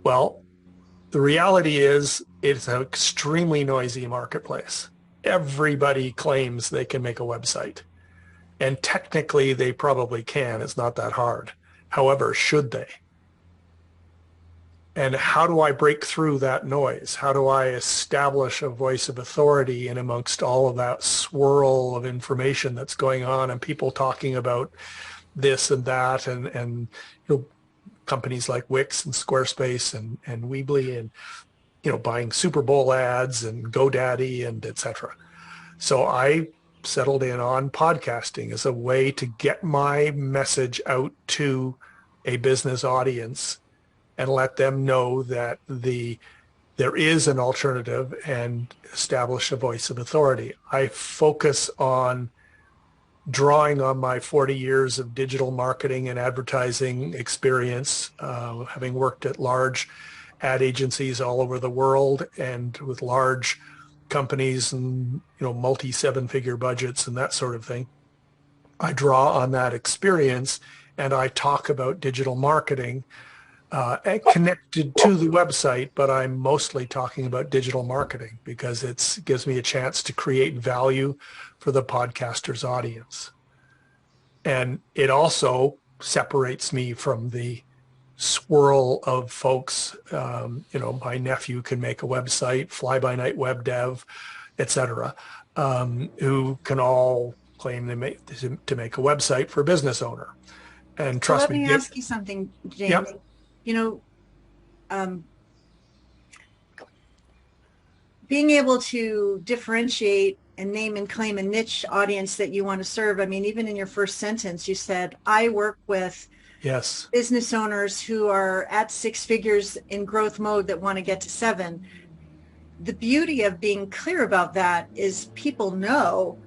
Well, the reality is it's an extremely noisy marketplace. Everybody claims they can make a website. And technically, they probably can. It's not that hard. However, should they? And how do I break through that noise? How do I establish a voice of authority in amongst all of that swirl of information that's going on and people talking about this and that and companies like Wix and Squarespace and Weebly and buying Super Bowl ads and GoDaddy and etc. So I settled in on podcasting as a way to get my message out to a business audience and let them know that there is an alternative and establish a voice of authority. I focus on drawing on my 40 years of digital marketing and advertising experience, having worked at large ad agencies all over the world and with large companies and multi seven-figure budgets and that sort of thing. I draw on that experience and I talk about digital marketing connected to the website, but I'm mostly talking about digital marketing because it gives me a chance to create value for the podcaster's audience. And it also separates me from the swirl of folks. My nephew can make a website, fly-by-night web dev, etc., who can all claim to make a website for a business owner. And So trust let me, me ask you something, James. yep. Being able to differentiate and name and claim a niche audience that you want to serve. I mean, even in your first sentence, you said, I work with Yes. business owners who are at six figures in growth mode that want to get to seven. The beauty of being clear about that is people know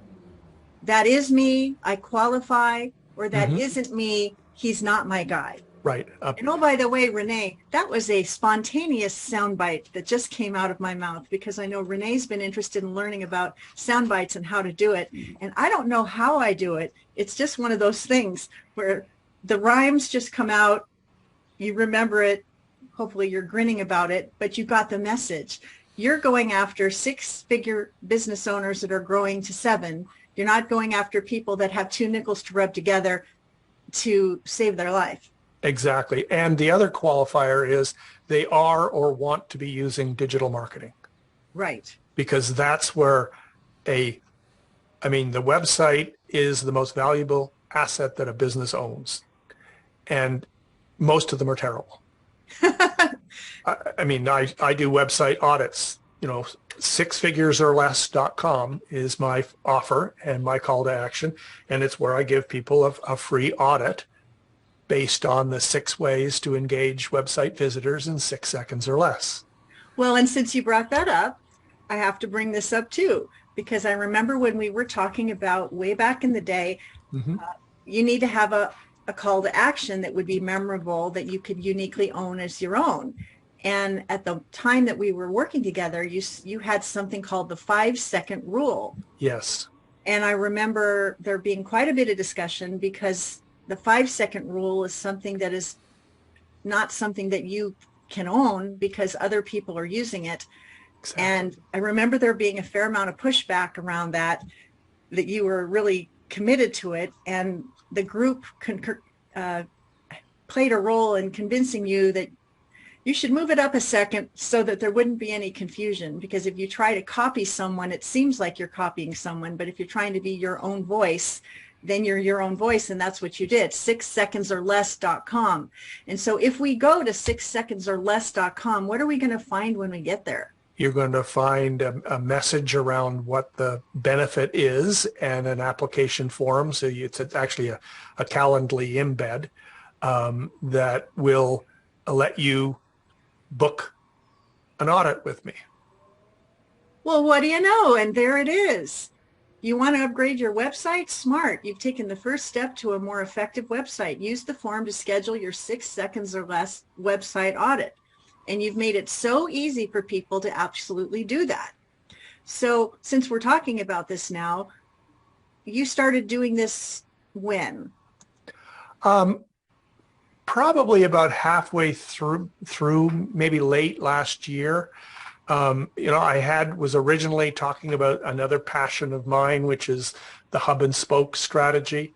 that is me, I qualify, or that isn't me, he's not my guy. Right. And oh, by the way, Renee, that was a spontaneous soundbite that just came out of my mouth because I know Renee's been interested in learning about sound bites and how to do it. And I don't know how I do it. It's just one of those things where the rhymes just come out. You remember it. Hopefully you're grinning about it, but you got the message. You're going after six-figure business owners that are growing to seven. You're not going after people that have two nickels to rub together to save their life. Exactly. And the other qualifier is they are or want to be using digital marketing. Right. Because that's where the website is the most valuable asset that a business owns. And most of them are terrible. I do website audits, sixfiguresorless.com is my offer and my call to action. And it's where I give people a free audit based on the 6 ways to engage website visitors in 6 seconds or less. Well, and since you brought that up, I have to bring this up too, because I remember when we were talking about way back in the day, you need to have a call to action that would be memorable, that you could uniquely own as your own. And at the time that we were working together, you had something called the 5-second rule. Yes. And I remember there being quite a bit of discussion because the 5-second rule is something that is not something that you can own because other people are using it. Exactly. And I remember there being a fair amount of pushback around that you were really committed to it. And the group played a role in convincing you that you should move it up a second so that there wouldn't be any confusion. Because if you try to copy someone, it seems like you're copying someone. But if you're trying to be your own voice, then you're your own voice, and that's what you did, 6secondsorless.com. And so if we go to 6secondsorless.com, what are we going to find when we get there? You're going to find a message around what the benefit is and an application form. So it's actually a Calendly embed that will let you book an audit with me. Well, what do you know? And there it is. You want to upgrade your website? Smart. You've taken the first step to a more effective website. Use the form to schedule your 6 seconds or less website audit. And you've made it so easy for people to absolutely do that. So since we're talking about this now, you started doing this when? probably about halfway through maybe late last year. I was originally talking about another passion of mine, which is the hub and spoke strategy,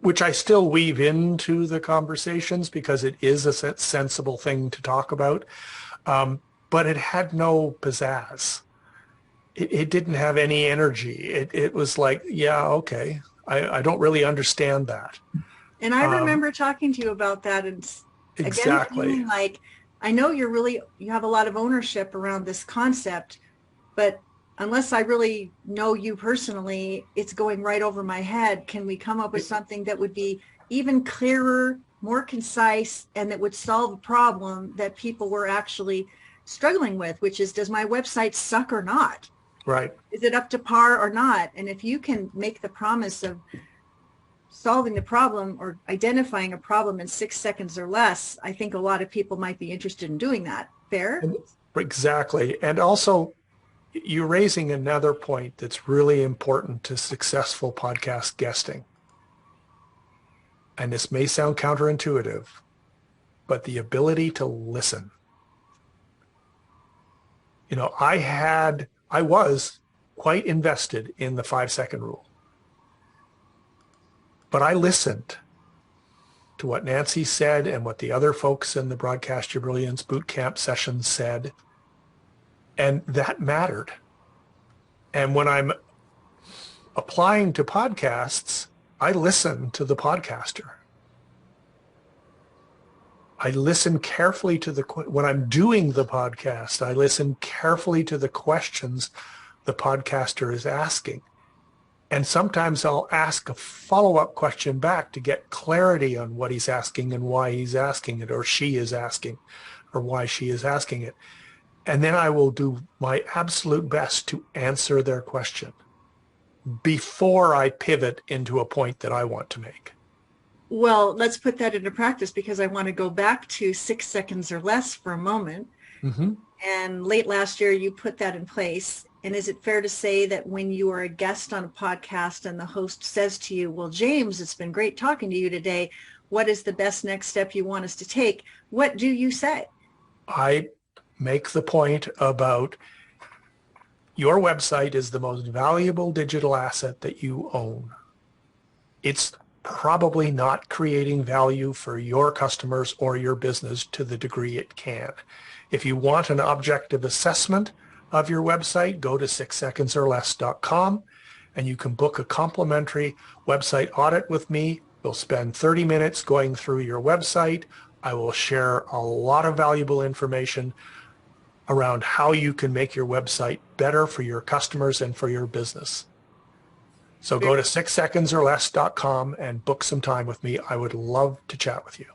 which I still weave into the conversations because it is a sensible thing to talk about. But it had no pizzazz. It didn't have any energy. It was like, yeah, okay. I don't really understand that. And I remember talking to you about that, and again, Exactly. feeling like, I know you have a lot of ownership around this concept, but unless I really know you personally, it's going right over my head. Can we come up with something that would be even clearer, more concise, and that would solve a problem that people were actually struggling with, which is, does my website suck or not? Right. Is it up to par or not? And if you can make the promise of solving the problem or identifying a problem in 6 seconds or less, I think a lot of people might be interested in doing that. Fair? Exactly. And also, you're raising another point that's really important to successful podcast guesting. And this may sound counterintuitive, but the ability to listen. I was quite invested in the 5-second rule, but I listened to what Nancy said and what the other folks in the Broadcast Your Brilliance bootcamp session said, and that mattered. And when I'm applying to podcasts, I listen to the podcaster. I listen carefully when I'm doing the podcast, I listen carefully to the questions the podcaster is asking. And sometimes I'll ask a follow-up question back to get clarity on what he's asking and why he's asking it, or she is asking, or why she is asking it. And then I will do my absolute best to answer their question before I pivot into a point that I want to make. Well, let's put that into practice, because I want to go back to 6 seconds or less for a moment. Mm-hmm. And late last year, you put that in place. And is it fair to say that when you are a guest on a podcast and the host says to you, well, James, it's been great talking to you today. What is the best next step you want us to take? What do you say? I make the point about your website is the most valuable digital asset that you own. It's probably not creating value for your customers or your business to the degree it can. If you want an objective assessment of your website, go to 6secondsorless.com and you can book a complimentary website audit with me. We'll spend 30 minutes going through your website. I will share a lot of valuable information around how you can make your website better for your customers and for your business. So go to 6secondsorless.com and book some time with me. I would love to chat with you.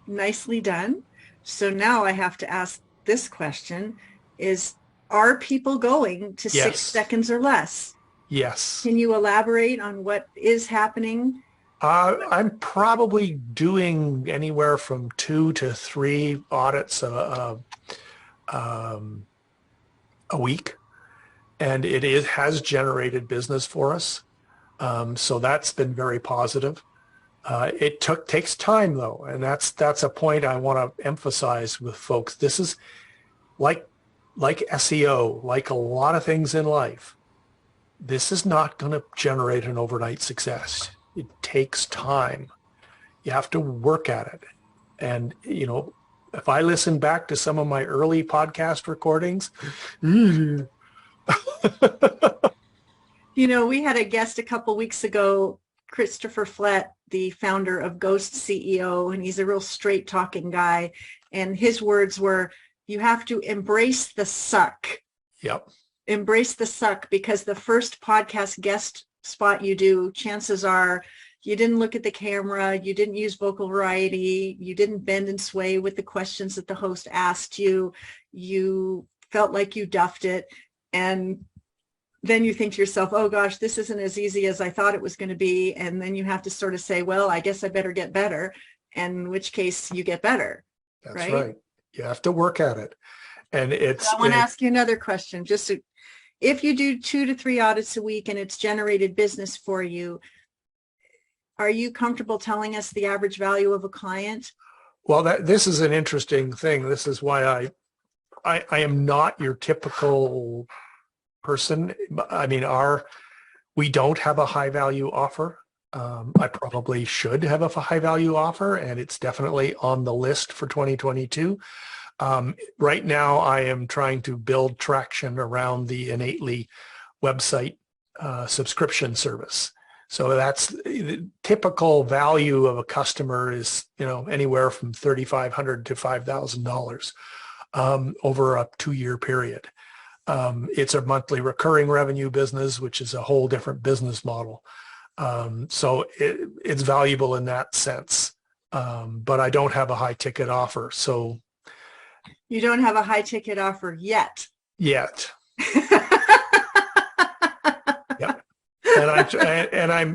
Nicely done. So now I have to ask this question is, are people going to Yes. 6 seconds or less? Yes. Can you elaborate on what is happening? I'm probably doing anywhere from 2 to 3 audits a week, and it has generated business for us. So that's been very positive. It takes time though, and that's a point I want to emphasize with folks. This is like SEO, like a lot of things in life. This is not going to generate an overnight success. It takes time. You have to work at it. And, if I listen back to some of my early podcast recordings, We had a guest a couple weeks ago, Christopher Flett, the founder of Ghost CEO, and he's a real straight talking guy. And his words were, you have to embrace the suck. Yep. Embrace the suck, because the first podcast guest spot you do, chances are you didn't look at the camera, you didn't use vocal variety, you didn't bend and sway with the questions that the host asked you, you felt like you duffed it. And then you think to yourself, oh gosh, this isn't as easy as I thought it was going to be. And then you have to sort of say, well, I guess I better get better. And in which case you get better. That's right. You have to work at it. And I want to ask you another question. If you do 2 to 3 audits a week and it's generated business for you, are you comfortable telling us the average value of a client? Well, this is an interesting thing. This is why I am not your typical person. I mean, we don't have a high value offer. I probably should have a high value offer, and it's definitely on the list for 2022. Right now, I am trying to build traction around the Innately website subscription service. So that's the typical value of a customer is, anywhere from $3,500 to $5,000 over a 2-year period. It's a monthly recurring revenue business, which is a whole different business model. So it's valuable in that sense. But I don't have a high ticket offer. So you don't have a high ticket offer yet. Yet. Yep.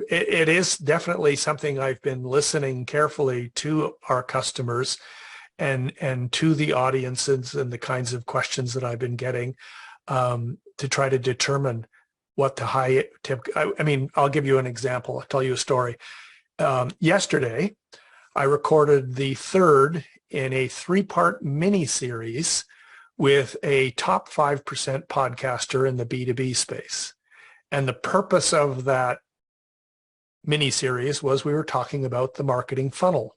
It is definitely something I've been listening carefully to our customers and to the audiences and the kinds of questions that I've been getting to try to determine what the high tip. I mean, I'll give you an example. I'll tell you a story. Yesterday, I recorded the third in a 3-part mini series with a top 5% podcaster in the B2B space. And the purpose of that mini series was we were talking about the marketing funnel.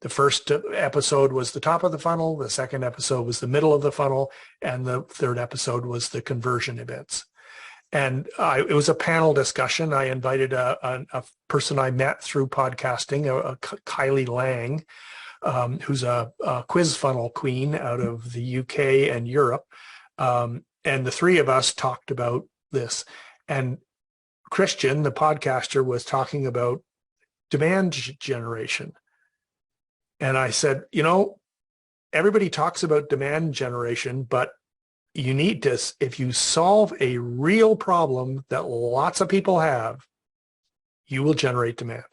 The first episode was the top of the funnel. The second episode was the middle of the funnel. And the third episode was the conversion events. And it was a panel discussion. I invited a person I met through podcasting, Kylie Lang, who's a quiz funnel queen out of the UK and Europe. And the three of us talked about this. And Christian, the podcaster, was talking about demand generation. And I said, everybody talks about demand generation, but you need to, if you solve a real problem that lots of people have, you will generate demand.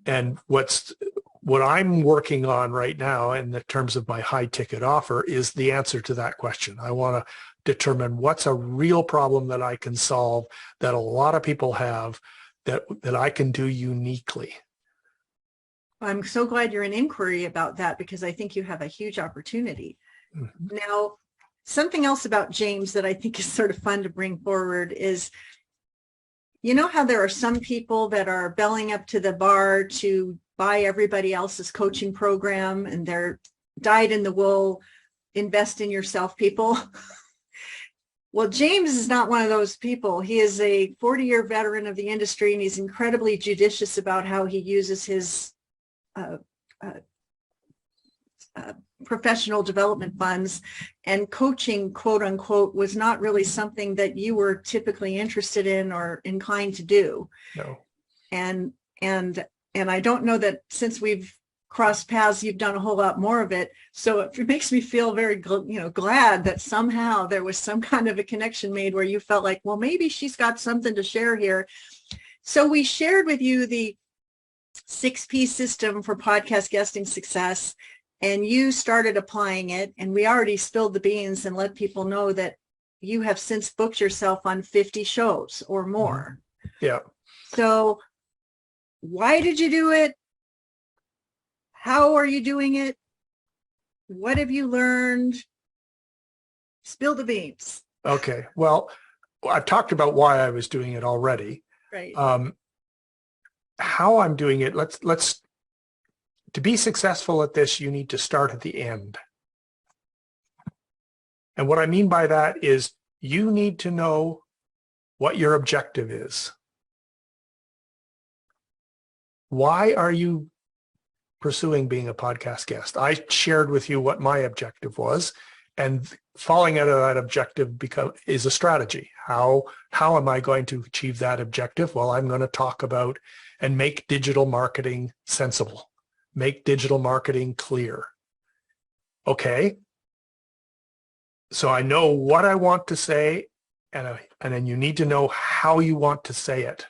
And what I'm working on right now in the terms of my high ticket offer is the answer to that question. I want to determine what's a real problem that I can solve that a lot of people have that I can do uniquely. I'm so glad you're in inquiry about that because I think you have a huge opportunity. Mm-hmm. Now, something else about James that I think is sort of fun to bring forward is, how there are some people that are belling up to the bar to buy everybody else's coaching program and they're dyed-in-the-wool, invest in yourself people. Well, James is not one of those people. He is a 40-year veteran of the industry, and he's incredibly judicious about how he uses his professional development funds, and coaching, quote unquote, was not really something that you were typically interested in or inclined to do. No. And I don't know that since we've crossed paths, you've done a whole lot more of it. So it makes me feel very, glad that somehow there was some kind of a connection made where you felt like, well, maybe she's got something to share here. So we shared with you the 6P system for podcast guesting success, and you started applying it, and we already spilled the beans and let people know that you have since booked yourself on 50 shows or more. Yeah. So why did you do it? How are you doing it? What have you learned? Spill the beans. Okay. Well, I've talked about why I was doing it already. Right. How I'm doing it, let's to be successful at this, you need to start at the end. And what I mean by that is you need to know what your objective is. Why are you pursuing being a podcast guest? I shared with you what my objective was, and falling out of that objective is a strategy. How am I going to achieve that objective? Well, I'm going to talk about and make digital marketing sensible, make digital marketing clear. Okay. So I know what I want to say, and then you need to know how you want to say it.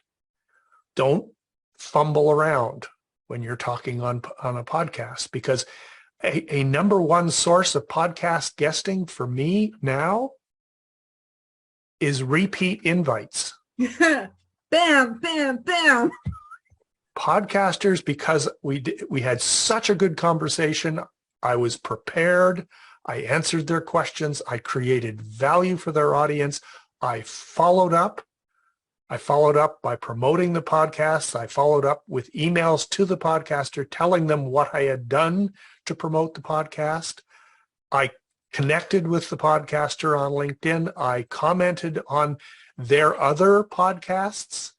Don't fumble around when you're talking on a podcast, because a number one source of podcast guesting for me now is repeat invites. Bam, bam, bam. podcasters, because we had such a good conversation, I was prepared. I answered their questions. I created value for their audience. I followed up. I followed up by promoting the podcast. I followed up with emails to the podcaster telling them what I had done to promote the podcast. I connected with the podcaster on LinkedIn. I commented on their other podcasts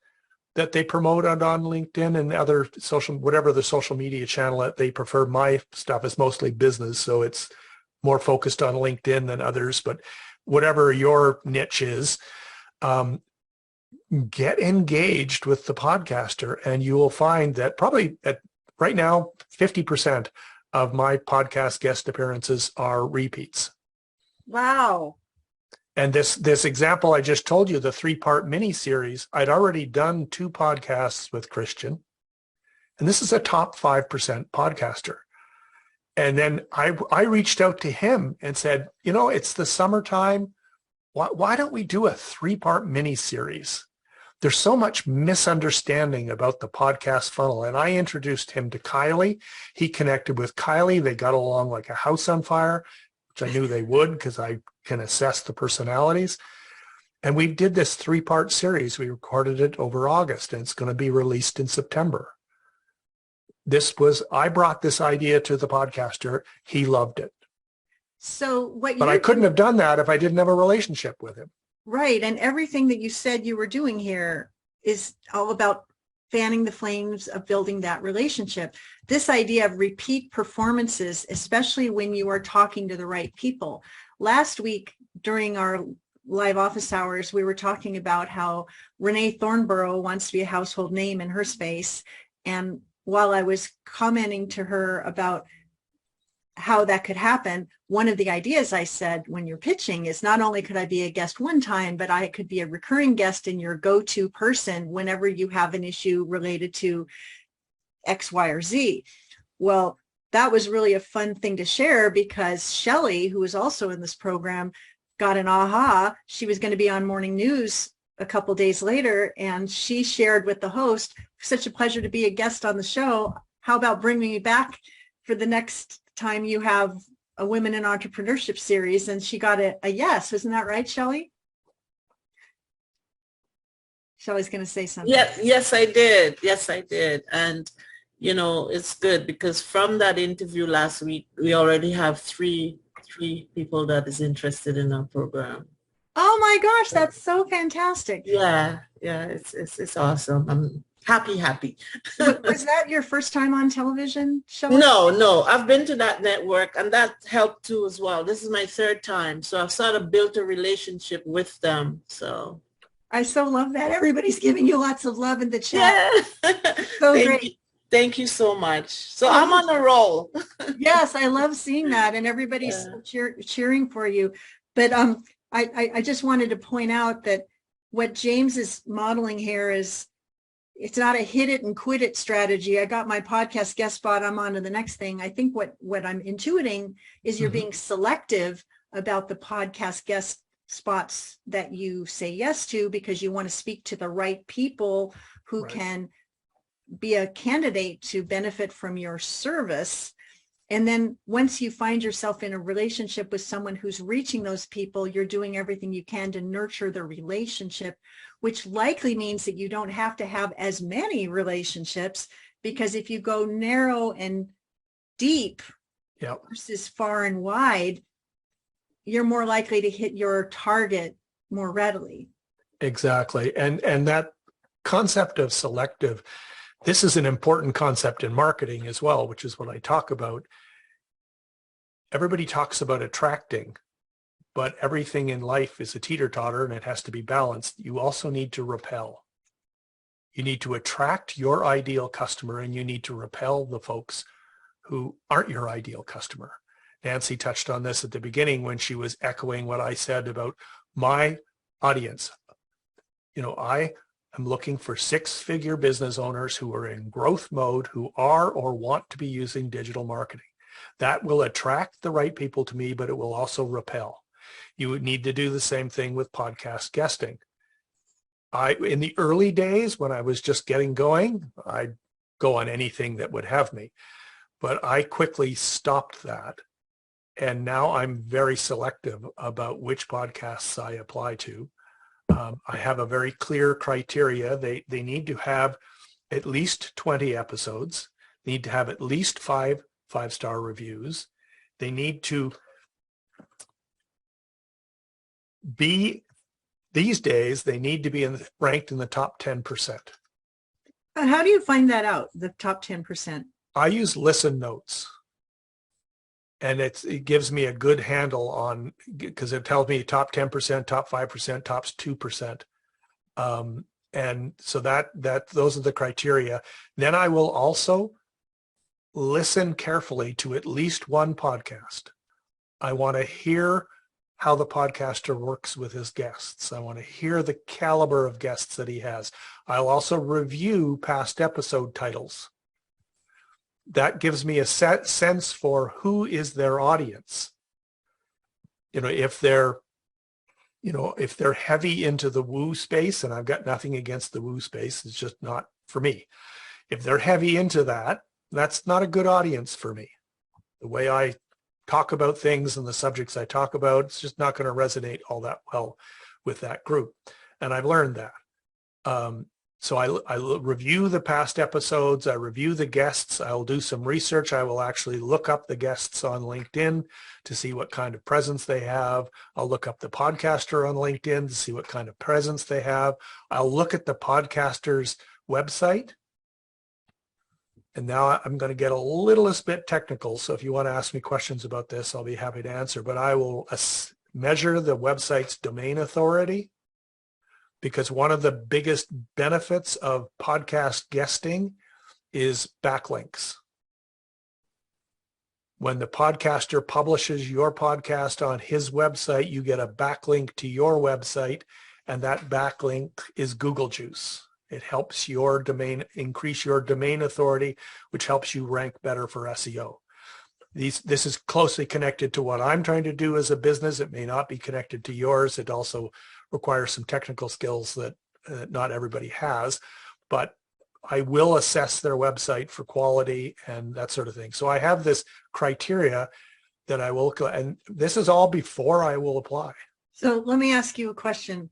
that they promoted on LinkedIn and other whatever the social media channel that they prefer. My stuff is mostly business, so it's more focused on LinkedIn than others, but whatever your niche is, get engaged with the podcaster, and you will find that probably right now, 50% of my podcast guest appearances are repeats. Wow. And this example I just told you, the 3-part mini series, I'd already done 2 podcasts with Christian, and this is a top 5% podcaster. And then I reached out to him and said, it's the summertime. Why don't we do a 3-part mini series? There's so much misunderstanding about the podcast funnel. And I introduced him to Kylie. He connected with Kylie. They got along like a house on fire, which I knew they would because I can assess the personalities. And we did this 3-part series. We recorded it over August, and it's going to be released in September. I brought this idea to the podcaster. He loved it. But I couldn't have done that if I didn't have a relationship with him. Right. And everything that you said you were doing here is all about fanning the flames of building that relationship. This idea of repeat performances, especially when you are talking to the right people. Last week during our live office hours, we were talking about how Renee Thornborough wants to be a household name in her space. And while I was commenting to her about how that could happen, one of the ideas I said when you're pitching is not only could I be a guest one time, but I could be a recurring guest and your go-to person whenever you have an issue related to X, Y, or Z. Well, that was really a fun thing to share because Shelley, who was also in this program, got an aha. She was going to be on morning news a couple days later, and she shared with the host, such a pleasure to be a guest on the show. How about bringing me back for the next time you have a Women in Entrepreneurship series? And she got a yes. Isn't that right, Shelley? Shelley's going to say something. Yes, I did. Yes, I did. And, it's good because from that interview last week, we already have three people that is interested in our program. Oh my gosh, that's so fantastic. Yeah, it's awesome. I'm happy. Was that your first time on television, Shelley? No, I've been to that network and that helped too as well. This is my 3rd time. So I've sort of built a relationship with them. So I so love that. Everybody's giving you lots of love in the chat. Yeah. So great. Thank you so much. So I'm on a roll. Yes, I love seeing that. And everybody's cheering for you. But I just wanted to point out that what James is modeling here is, it's not a hit it and quit it strategy. I got my podcast guest spot. I'm on to the next thing. I think what I'm intuiting is you're being selective about the podcast guest spots that you say yes to because you want to speak to the right people who can be a candidate to benefit from your service. And then once you find yourself in a relationship with someone who's reaching those people, you're doing everything you can to nurture the relationship, which likely means that you don't have to have as many relationships, because if you go narrow and deep versus far and wide, you're more likely to hit your target more readily. Exactly. And that concept of selective, this is an important concept in marketing as well, which is what I talk about. Everybody talks about attracting, but everything in life is a teeter-totter and it has to be balanced. You also need to repel. You need to attract your ideal customer and you need to repel the folks who aren't your ideal customer. Nancy touched on this at the beginning when she was echoing what I said about my audience. I'm looking for 6-figure business owners who are in growth mode, who are or want to be using digital marketing. That will attract the right people to me, but it will also repel. You would need to do the same thing with podcast guesting. In the early days when I was just getting going, I'd go on anything that would have me. But I quickly stopped that. And now I'm very selective about which podcasts I apply to. I have a very clear criteria. They need to have at least 20 episodes, need to have at least five-star reviews. They need to be, these days, they need to be ranked in the top 10%. How do you find that out, the top 10%? I use listen notes. And it gives me a good handle on, because it tells me top 10%, top 5%, top 2%. And so those are the criteria. Then I will also listen carefully to at least one podcast. I want to hear how the podcaster works with his guests. I want to hear the caliber of guests that he has. I'll also review past episode titles. That gives me a sense for who is their audience. If they're heavy into the woo space, and I've got nothing against the woo space, it's just not for me. If they're heavy into that, that's not a good audience for me. The way I talk about things and the subjects I talk about, it's just not going to resonate all that well with that group. And I've learned that. So I review the past episodes. I review the guests. I'll do some research. I will actually look up the guests on LinkedIn to see what kind of presence they have. I'll look up the podcaster on LinkedIn to see what kind of presence they have. I'll look at the podcaster's website. And now I'm going to get a little bit technical. So if you want to ask me questions about this, I'll be happy to answer. But I will measure the website's domain authority, because one of the biggest benefits of podcast guesting is backlinks. When the podcaster publishes your podcast on his website, you get a backlink to your website, and that backlink is Google Juice. It helps your domain, increase your domain authority, which helps you rank better for SEO. This is closely connected to what I'm trying to do as a business. It may not be connected to yours. It also requires some technical skills that not everybody has, but I will assess their website for quality and that sort of thing. So I have this criteria that I will, and this is all before I will apply. So let me ask you a question.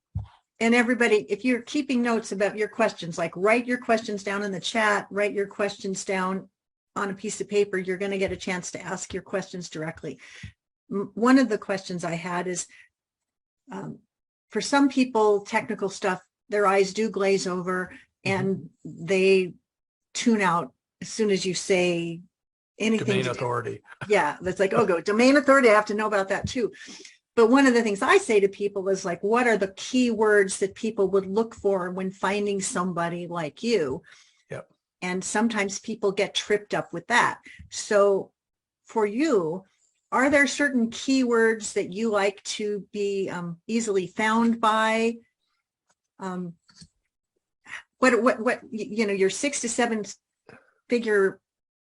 And everybody, if you're keeping notes about your questions, like write your questions down in the chat, write your questions down on a piece of paper, you're going to get a chance to ask your questions directly. One of the questions I had is, for some people, technical stuff, their eyes do glaze over and they tune out as soon as you say anything. Domain authority. Yeah, that's like, oh, go domain authority. I have to know about that too. But one of the things I say to people is like, what are the key words that people would look for when finding somebody like you? Yep. And sometimes people get tripped up with that. So for you, are there certain keywords that you like to be easily found by? What your 6 to 7 figure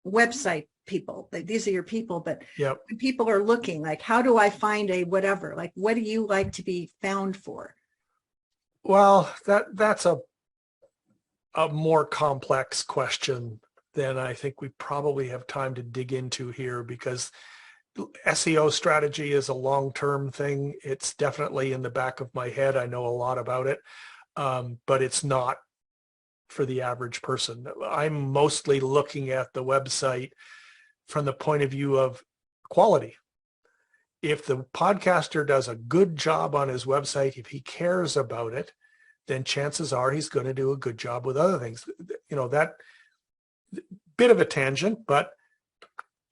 website people, like these are your people, but yep. When people are looking, like, how do I find a whatever? Like, what do you like to be found for? Well, that's a more complex question than I think we probably have time to dig into here, because SEO strategy is a long-term thing. It's definitely in the back of my head. I know a lot about it, but it's not for the average person. I'm mostly looking at the website from the point of view of quality. If the podcaster does a good job on his website, if he cares about it, then chances are he's going to do a good job with other things. That bit of a tangent, but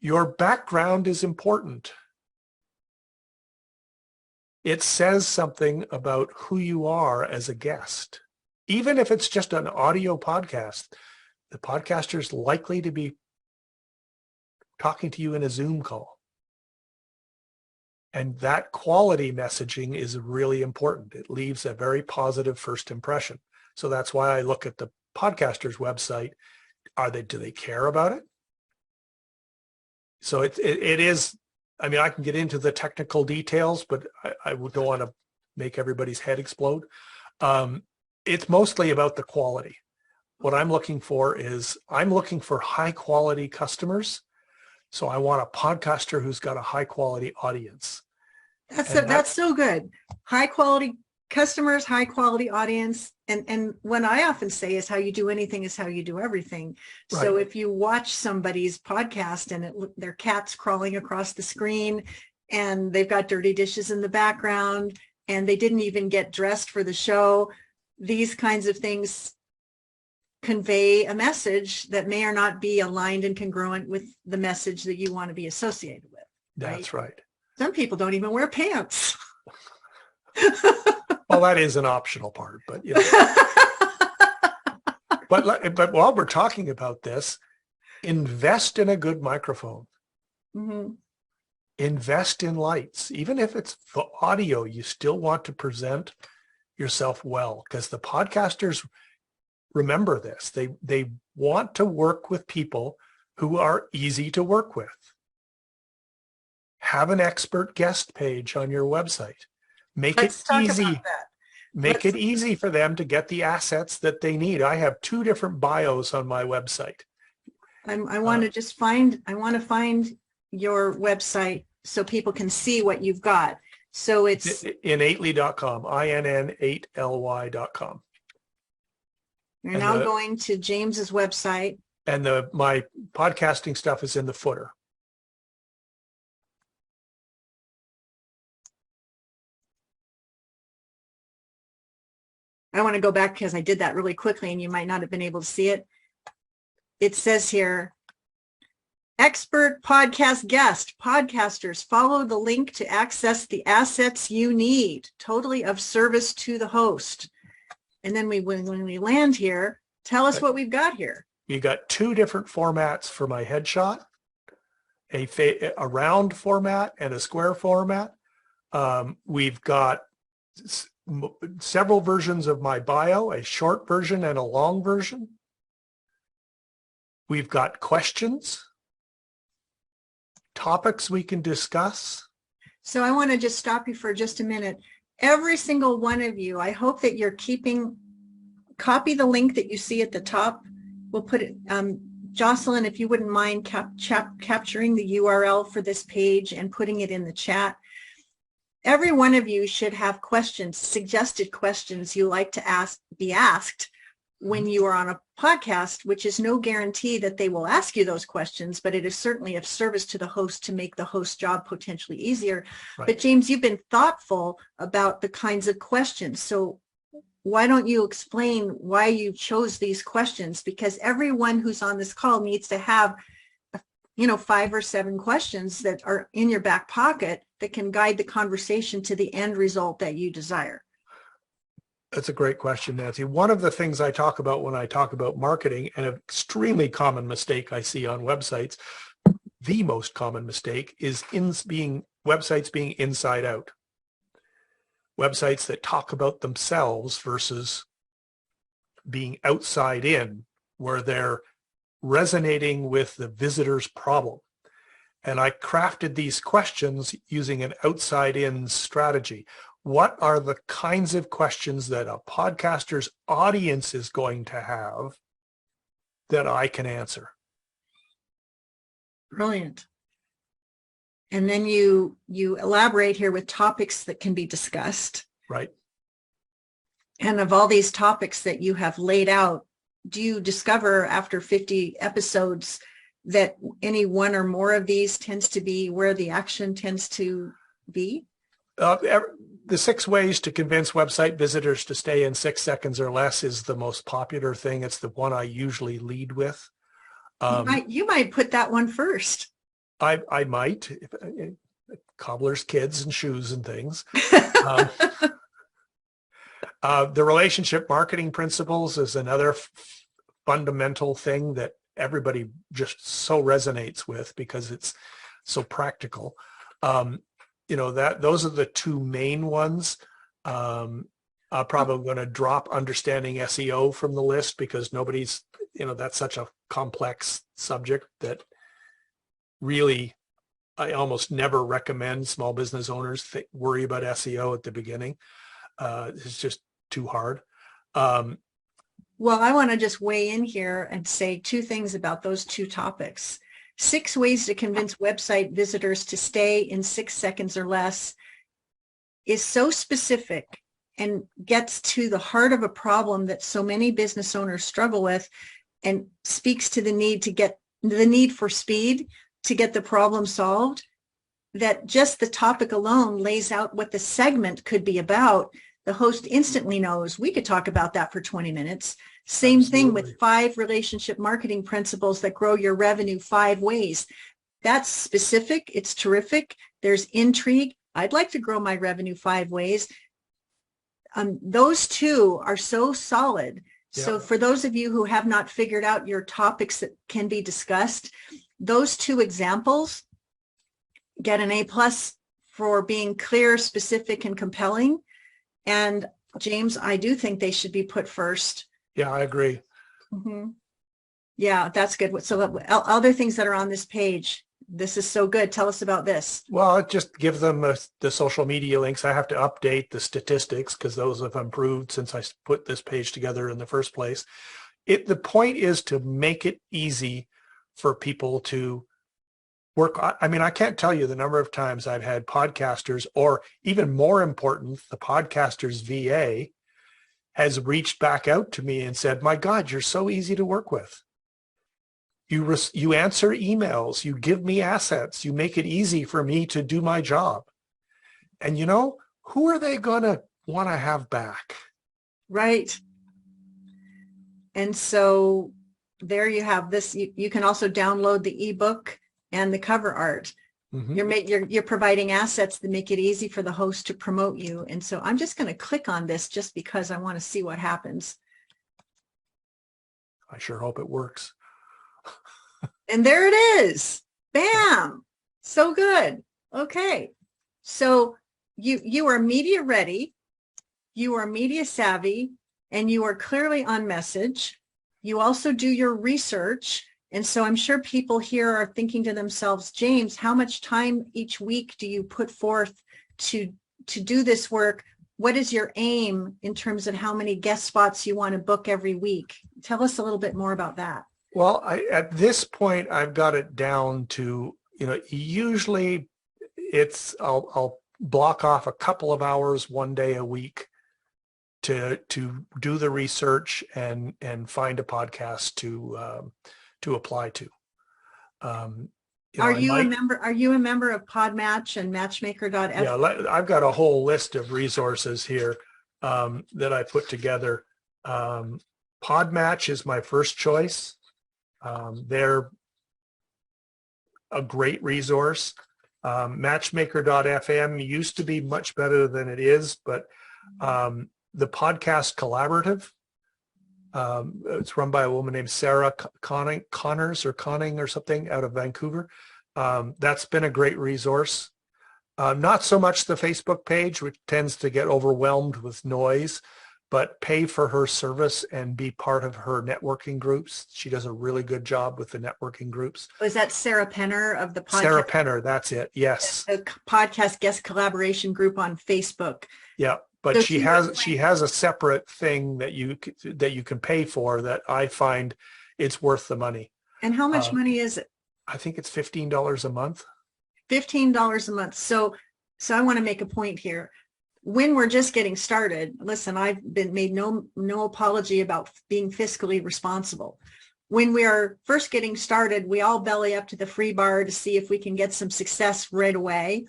your background is important. It says something about who you are as a guest. Even if it's just an audio podcast, the podcaster is likely to be talking to you in a Zoom call. And that quality messaging is really important. It leaves a very positive first impression. So that's why I look at the podcaster's website. Do they care about it? So it is, I mean, I can get into the technical details, but I don't want to make everybody's head explode. It's mostly about the quality. What I'm looking for is I'm looking for high quality customers. So I want a podcaster who's got a high quality audience. That's so good. High quality customers, high quality audience. And what I often say is how you do anything is how you do everything. Right. So if you watch somebody's podcast and their cat's crawling across the screen and they've got dirty dishes in the background and they didn't even get dressed for the show, these kinds of things convey a message that may or not be aligned and congruent with the message that you want to be associated with. That's right. Some people don't even wear pants. Well, that is an optional part, but you know. But while we're talking about this, invest in a good microphone. Mm-hmm. Invest in lights. Even if it's for audio, you still want to present yourself well, because the podcasters remember this. They want to work with people who are easy to work with. Have an expert guest page on your website. Make it easy. Make it easy for them to get the assets that they need. I have 2 different bios on my website. I want to find your website so people can see what you've got. So it's innately.com, INN8LY.com. You're now going to James's website. And my podcasting stuff is in the footer. I want to go back because I did that really quickly and you might not have been able to see it. It says here, expert podcast guest, podcasters, follow the link to access the assets you need, totally of service to the host. And then when we land here, tell us what we've got here. You got 2 different formats for my headshot, a round format and a square format. We've got several versions of my bio, a short version and a long version. We've got questions, topics we can discuss. So I want to just stop you for just a minute. Every single one of you, I hope that you're copy the link that you see at the top. We'll put it, Jocelyn, if you wouldn't mind capturing the URL for this page and putting it in the chat. Every one of you should have questions, suggested questions you like to be asked when you are on a podcast, which is no guarantee that they will ask you those questions, but it is certainly of service to the host to make the host's job potentially easier. Right. But James, you've been thoughtful about the kinds of questions. So why don't you explain why you chose these questions? Because everyone who's on this call needs to have 5 or 7 questions that are in your back pocket that can guide the conversation to the end result that you desire. That's a great question, Nancy. One of the things I talk about when I talk about marketing, and an extremely common mistake I see on websites, the most common mistake is websites being inside out. Websites that talk about themselves versus being outside in, where they're resonating with the visitor's problem. And I crafted these questions using an outside-in strategy. What are the kinds of questions that a podcaster's audience is going to have that I can answer? Brilliant. And then you elaborate here with topics that can be discussed. Right. And of all these topics that you have laid out, do you discover after 50 episodes that any one or more of these tends to be where the action tends to be? The 6 ways to convince website visitors to stay in 6 seconds or less is the most popular thing. It's the one I usually lead with. You might put that one first. I might. Cobbler's kids and shoes and things. The relationship marketing principles is another fundamental thing that everybody just so resonates with because it's so practical. Those are the 2 main ones. I'm probably going to drop understanding SEO from the list because nobody's, that's such a complex subject that really I almost never recommend small business owners worry about SEO at the beginning. It's just too hard. Well, I want to just weigh in here and say two things about those two topics. 6 ways to convince website visitors to stay in 6 seconds or less is so specific and gets to the heart of a problem that so many business owners struggle with, and speaks to the need for speed to get the problem solved, that just the topic alone lays out what the segment could be about. The host instantly knows we could talk about that for 20 minutes. Same thing with 5 relationship marketing principles that grow your revenue 5 ways. That's specific. It's terrific. There's intrigue. I'd like to grow my revenue 5 ways. Those two are so solid. Yeah. So for those of you who have not figured out your topics that can be discussed, those 2 examples get an A+ for being clear, specific, and compelling. And James, I do think they should be put first. Yeah, I agree. Mm-hmm. Yeah, that's good. So other things that are on this page, this is so good. Tell us about this. Well, just give them the social media links. I have to update the statistics because those have improved since I put this page together in the first place. The point is to make it easy for people to work. I mean, I can't tell you the number of times I've had podcasters, or even more important, the podcaster's VA has reached back out to me and said, my God, you're so easy to work with. You answer emails, you give me assets, you make it easy for me to do my job. And you know, who are they going to want to have back? Right. And so there you have this. You can also download the ebook and the cover art. Mm-hmm. You're providing assets that make it easy for the host to promote you. And so I'm just going to click on this just because I want to see what happens. I sure hope it works. And there it is. Bam. So good. Okay. So you are media ready. You are media savvy, and you are clearly on message. You also do your research. And so I'm sure people here are thinking to themselves, James, how much time each week do you put forth to do this work? What is your aim in terms of how many guest spots you want to book every week? Tell us a little bit more about that. Well, at this point, I've got it down to, usually I'll block off a couple of hours one day a week to do the research and find a podcast to apply to. Are you a member of Podmatch and Matchmaker.fm? Yeah, I've got a whole list of resources here that I put together. Podmatch is my first choice. They're a great resource. Matchmaker.fm used to be much better than it is, but the Podcast Collaborative, it's run by a woman named Sarah Conning or something out of Vancouver. That's been a great resource. Not so much the Facebook page, which tends to get overwhelmed with noise, but pay for her service and be part of her networking groups. She does a really good job with the networking groups. Was that Sarah Penner of the podcast? Sarah Penner, that's it. Yes. The podcast guest collaboration group on Facebook. Yeah, but so she has a separate thing that you can pay for that I find it's worth the money. And how much money is it? I think it's $15 a month. $15 a month. So I want to make a point here. When we're just getting started, listen, I've been made no apology about being fiscally responsible. When we are first getting started, we all belly up to the free bar to see if we can get some success right away.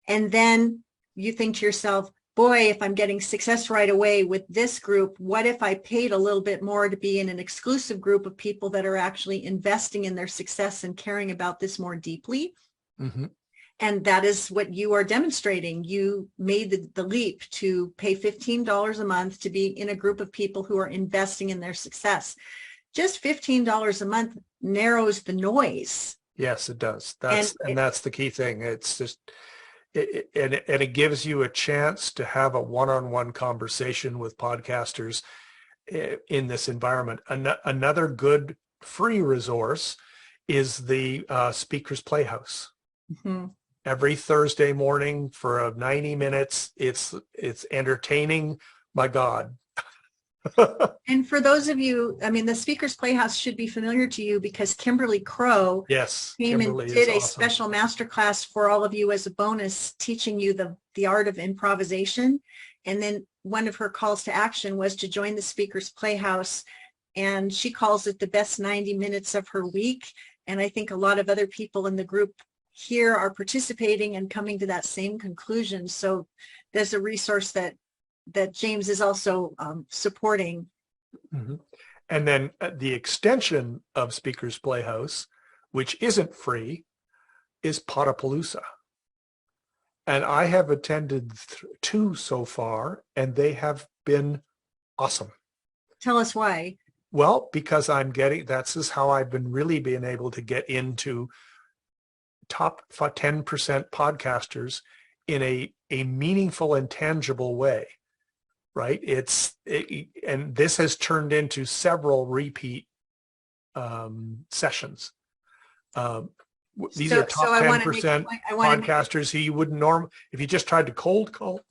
And then you think to yourself, boy, if I'm getting success right away with this group, what if I paid a little bit more to be in an exclusive group of people that are actually investing in their success and caring about this more deeply? Mm-hmm. And that is what you are demonstrating. You made the leap to pay $15 a month to be in a group of people who are investing in their success. Just $15 a month narrows the noise. Yes, it does. That's the key thing. It's just, it gives you a chance to have a one-on-one conversation with podcasters in this environment. Another good free resource is the Speakers Playhouse. Mm-hmm. Every Thursday morning for 90 minutes, it's entertaining. My God. And for those of you, I mean, the Speakers Playhouse should be familiar to you because Kimberly Crow Yes, came and Kimberly is did a awesome. special masterclass for all of you as a bonus, teaching you the art of improvisation. And then one of her calls to action was to join the Speakers Playhouse. And she calls it the best 90 minutes of her week. And I think a lot of other people in the group here are participating and coming to that same conclusion. So there's a resource that James is also supporting. Mm-hmm. And then the extension of Speakers Playhouse, which isn't free, is Potapalooza. And I have attended 2 so far, and they have been awesome. Tell us why. Well, because that's how I've been really being able to get into top 10% podcasters in a meaningful and tangible way, right? And this has turned into several repeat sessions. These are top 10% podcasters who you wouldn't if you just tried to cold call,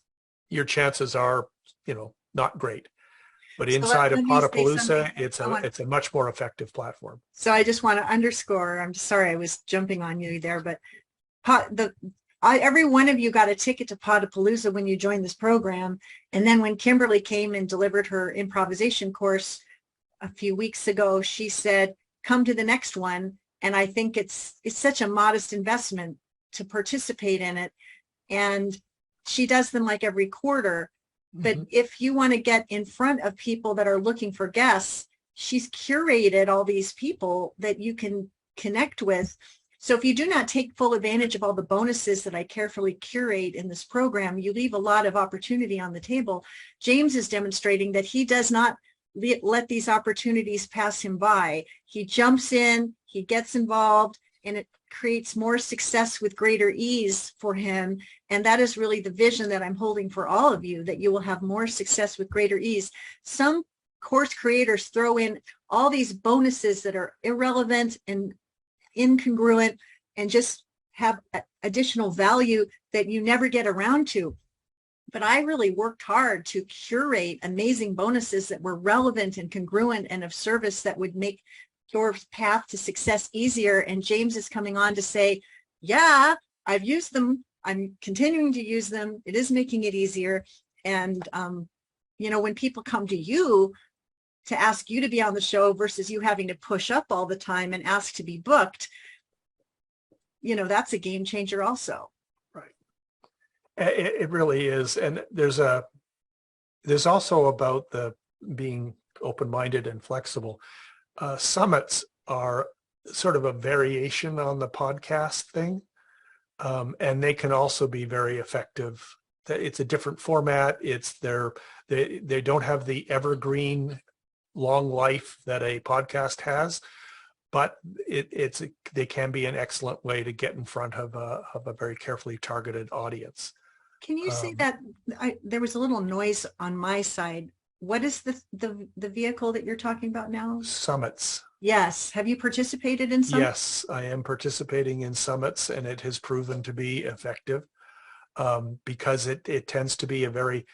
your chances are, not great. But inside of Potapalooza, it's a much more effective platform. So I just want to underscore, I'm sorry I was jumping on you there, but every one of you got a ticket to Potapalooza when you joined this program. And then when Kimberly came and delivered her improvisation course a few weeks ago, she said, come to the next one. And I think it's such a modest investment to participate in it. And she does them like every quarter. But if you want to get in front of people that are looking for guests, she's curated all these people that you can connect with. So if you do not take full advantage of all the bonuses that I carefully curate in this program, you leave a lot of opportunity on the table. James is demonstrating that he does not let these opportunities pass him by. He jumps in, he gets involved, and it creates more success with greater ease for him. And that is really the vision that I'm holding for all of you, that you will have more success with greater ease. Some course creators throw in all these bonuses that are irrelevant and incongruent and just have additional value that you never get around to. But I really worked hard to curate amazing bonuses that were relevant and congruent and of service that would make your path to success easier. And James is coming on to say, yeah, I've used them. I'm continuing to use them. It is making it easier. And, when people come to you to ask you to be on the show versus you having to push up all the time and ask to be booked, that's a game changer also. Right. It really is. And there's also about the being open-minded and flexible. Summits are sort of a variation on the podcast thing. And they can also be very effective. It's a different format. They don't have the evergreen long life that a podcast has, but they can be an excellent way to get in front of a very carefully targeted audience. Can you say that there was a little noise on my side? What is the vehicle that you're talking about now? Summits. Yes. Have you participated in some? Yes, I am participating in summits, and it has proven to be effective because it tends to be a very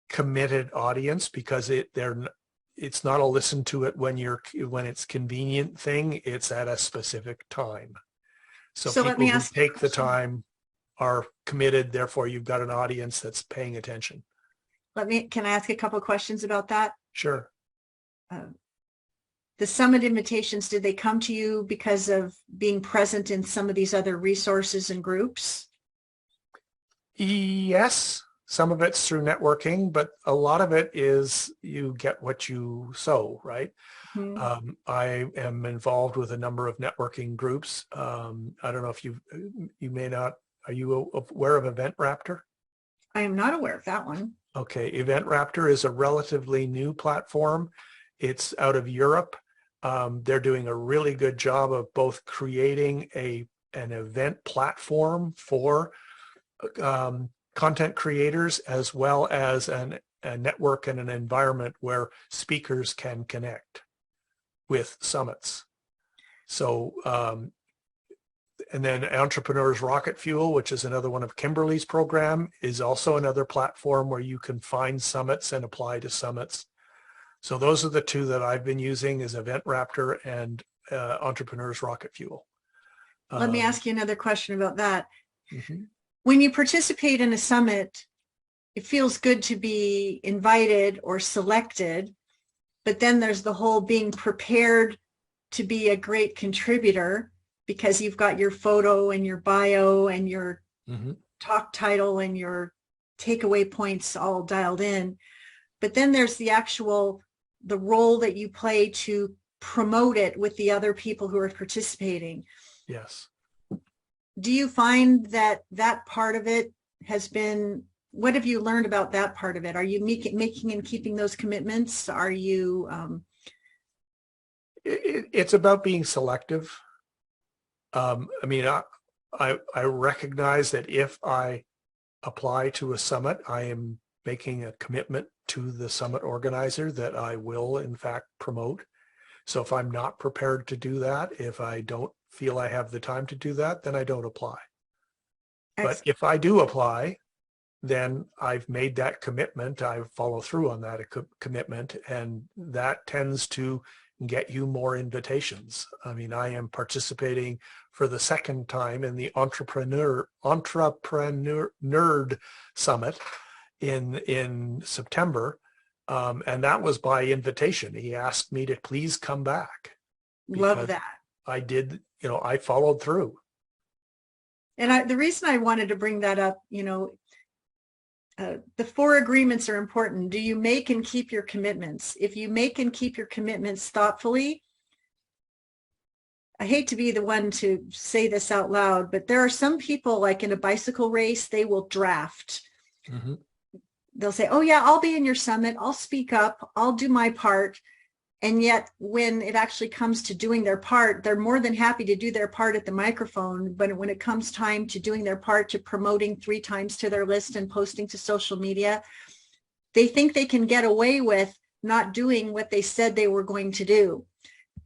committed audience, because it's not a listen to it when it's convenient thing. It's at a specific time. So people who take the time are committed. Therefore, you've got an audience that's paying attention. Can I ask a couple of questions about that? Sure. The summit invitations, did they come to you because of being present in some of these other resources and groups? Yes, some of it's through networking, but a lot of it is you get what you sow, right? Mm-hmm. I am involved with a number of networking groups. I don't know if you may not, are you aware of Event Raptor? I am not aware of that one. Okay, Event Raptor is a relatively new platform. It's out of Europe. They're doing a really good job of both creating an event platform for content creators, as well as a network and an environment where speakers can connect with summits. So, and then Entrepreneurs Rocket Fuel, which is another one of Kimberly's program, is also another platform where you can find summits and apply to summits. So those are the two that I've been using, is Event Raptor and Entrepreneur's Rocket Fuel. Let me ask you another question about that. Mm-hmm. When you participate in a summit, it feels good to be invited or selected, but then there's the whole being prepared to be a great contributor because you've got your photo and your bio and your Mm-hmm. talk title and your takeaway points all dialed in. But then there's the role that you play to promote it with the other people who are participating. Yes. Do you find that part of it has been, what have you learned about that part of it? Are you making and keeping those commitments? Are you? It's about being selective. I mean, I recognize that if I apply to a summit, I am making a commitment to the summit organizer that I will, in fact, promote. So if I'm not prepared to do that, if I don't feel I have the time to do that, then I don't apply. But if I do apply, then I've made that commitment. I follow through on that commitment, and that tends to get you more invitations. I mean, I am participating for the second time in the Entrepreneur Nerd Summit in September. And that was by invitation. He asked me to please come back. Love that. I did, I followed through. And the reason I wanted to bring that up, the 4 agreements are important. Do you make and keep your commitments? If you make and keep your commitments thoughtfully, I hate to be the one to say this out loud, but there are some people, like in a bicycle race, they will draft. Mm-hmm. They'll say, oh yeah, I'll be in your summit. I'll speak up. I'll do my part. And yet when it actually comes to doing their part, they're more than happy to do their part at the microphone. But when it comes time to doing their part, to promoting 3 times to their list and posting to social media, they think they can get away with not doing what they said they were going to do.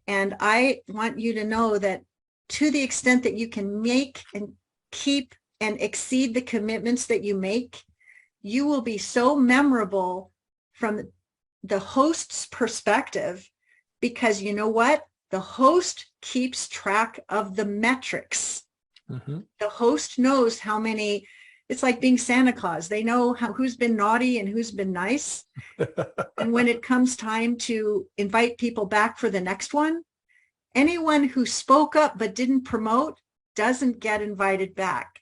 And I want you to know that to the extent that you can make and keep and exceed the commitments that you make, you will be so memorable from the host's perspective, because you know what? The host keeps track of the metrics. Mm-hmm. The host knows how many, it's like being Santa Claus. They know who's been naughty and who's been nice. And when it comes time to invite people back for the next one, anyone who spoke up but didn't promote doesn't get invited back.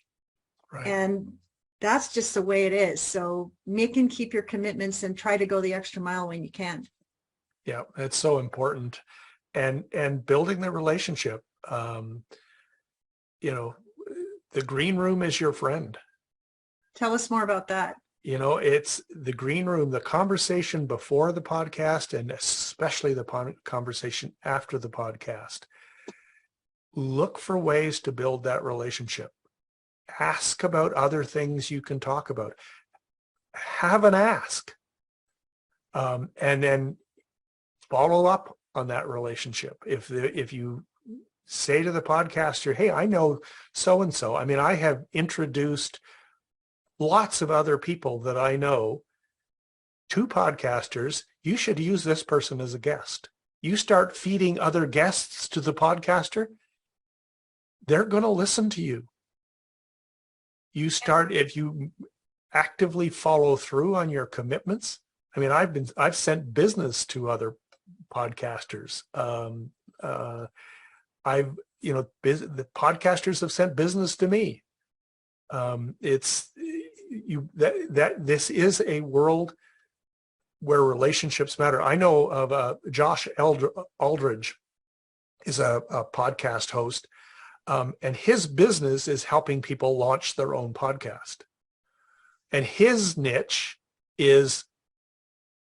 Right. And that's just the way it is. So make and keep your commitments and try to go the extra mile when you can. Yeah, it's so important. And building the relationship. The green room is your friend. Tell us more about that. It's the green room, the conversation before the podcast, and especially the conversation after the podcast. Look for ways to build that relationship. Ask about other things you can talk about. Have an ask. And then follow up on that relationship. If you say to the podcaster, hey, I know so-and-so. I mean, I have introduced lots of other people that I know to podcasters. You should use this person as a guest. You start feeding other guests to the podcaster, they're going to listen to you. If you actively follow through on your commitments. I mean, I've sent business to other podcasters. The podcasters have sent business to me. This is a world where relationships matter. I know of Josh Aldridge is a podcast host. And his business is helping people launch their own podcast. And his niche is,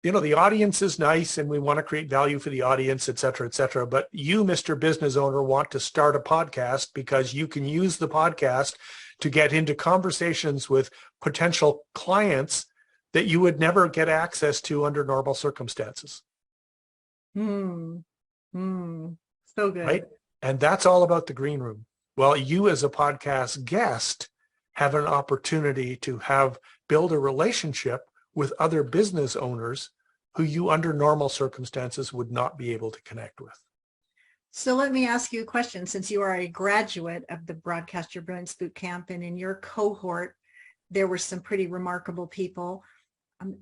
the audience is nice and we want to create value for the audience, et cetera, et cetera. But you, Mr. Business Owner, want to start a podcast because you can use the podcast to get into conversations with potential clients that you would never get access to under normal circumstances. So good. Right? And that's all about the green room. Well, you as a podcast guest have an opportunity to build a relationship with other business owners who you under normal circumstances would not be able to connect with. So let me ask you a question. Since you are a graduate of the Broadcast Your Brilliance Boot Camp, and in your cohort, there were some pretty remarkable people.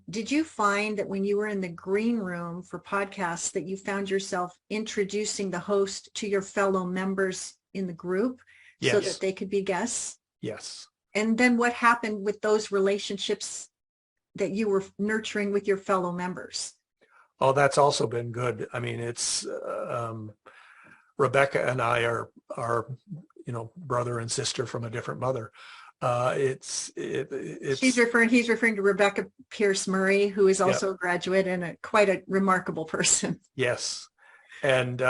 Did you find that when you were in the green room for podcasts that you found yourself introducing the host to your fellow members in the group so Yes. that they could be guests? Yes. And then what happened with those relationships that you were nurturing with your fellow members? Oh, that's also been good. I mean, it's Rebecca and I are brother and sister from a different mother. It's he's referring to Rebecca Pierce Murray, who is also a graduate and quite a remarkable person. Yes. And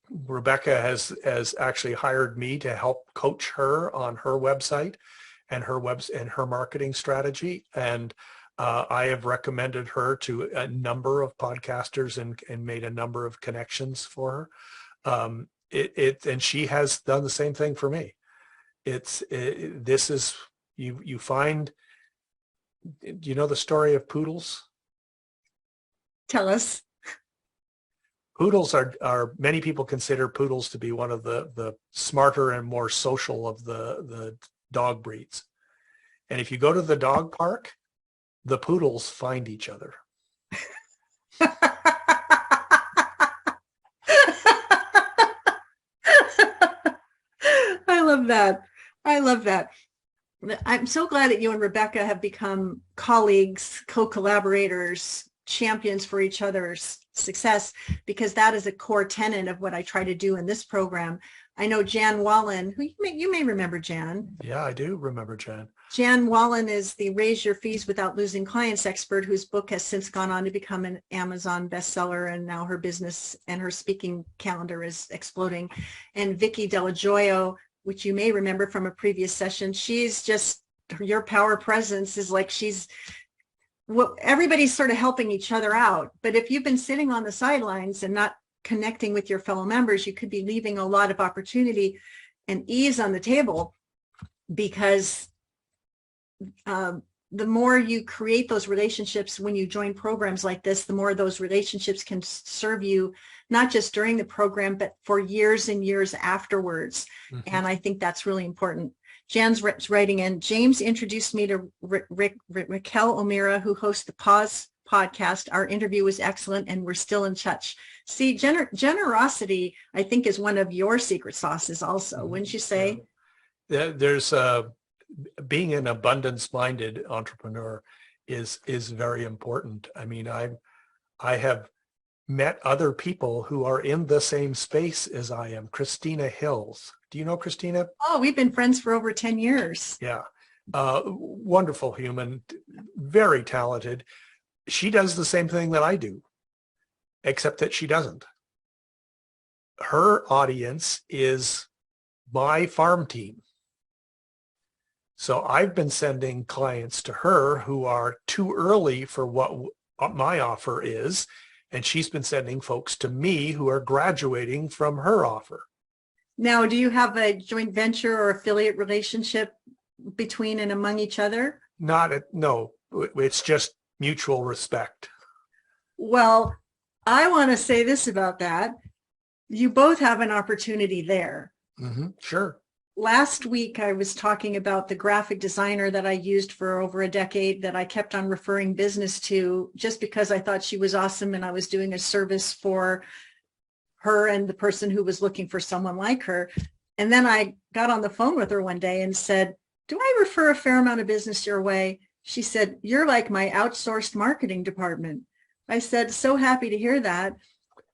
Rebecca has actually hired me to help coach her on her website and her marketing strategy. And I have recommended her to a number of podcasters and made a number of connections for her. And she has done the same thing for me. You find, do you know the story of poodles? Tell us. Poodles are many people consider poodles to be one of the smarter and more social of the dog breeds. And if you go to the dog park, the poodles find each other. I love that. I love that. I'm so glad that you and Rebecca have become colleagues, co-collaborators, champions for each other's success, because that is a core tenet of what I try to do in this program. I know Jan Wallen, who you may remember Jan. Yeah, I do remember Jan. Jan Wallen is the Raise Your Fees Without Losing Clients expert, whose book has since gone on to become an Amazon bestseller, and now her business and her speaking calendar is exploding. And Vicky Delajoyo, which you may remember from a previous session, she's just, your power presence is like everybody's sort of helping each other out. But if you've been sitting on the sidelines and not connecting with your fellow members, you could be leaving a lot of opportunity and ease on the table, because the more you create those relationships when you join programs like this, the more those relationships can serve you, not just during the program, but for years and years afterwards. Mm-hmm. And I think that's really important. Jan's writing in, James introduced me to Raquel O'Meara, who hosts the Pause podcast. Our interview was excellent and we're still in touch. See, generosity, I think, is one of your secret sauces also, wouldn't you say? Yeah. There's being an abundance-minded entrepreneur is very important. I mean, I have met other people who are in the same space as I am. Christina Hills. Do you know Christina? Oh, we've been friends for over 10 years. Yeah. Wonderful human, very talented. She does the same thing that I do, except that she doesn't. Her audience is my farm team. So I've been sending clients to her who are too early for what my offer is, and she's been sending folks to me who are graduating from her offer. Now, do you have a joint venture or affiliate relationship between and among each other? No, it's just mutual respect. Well, I want to say this about that. You both have an opportunity there. Mm-hmm, sure. Last week, I was talking about the graphic designer that I used for over a decade that I kept on referring business to just because I thought she was awesome and I was doing a service for her and the person who was looking for someone like her. And then I got on the phone with her one day and said, do I refer a fair amount of business your way? She said, you're like my outsourced marketing department. I said, so happy to hear that.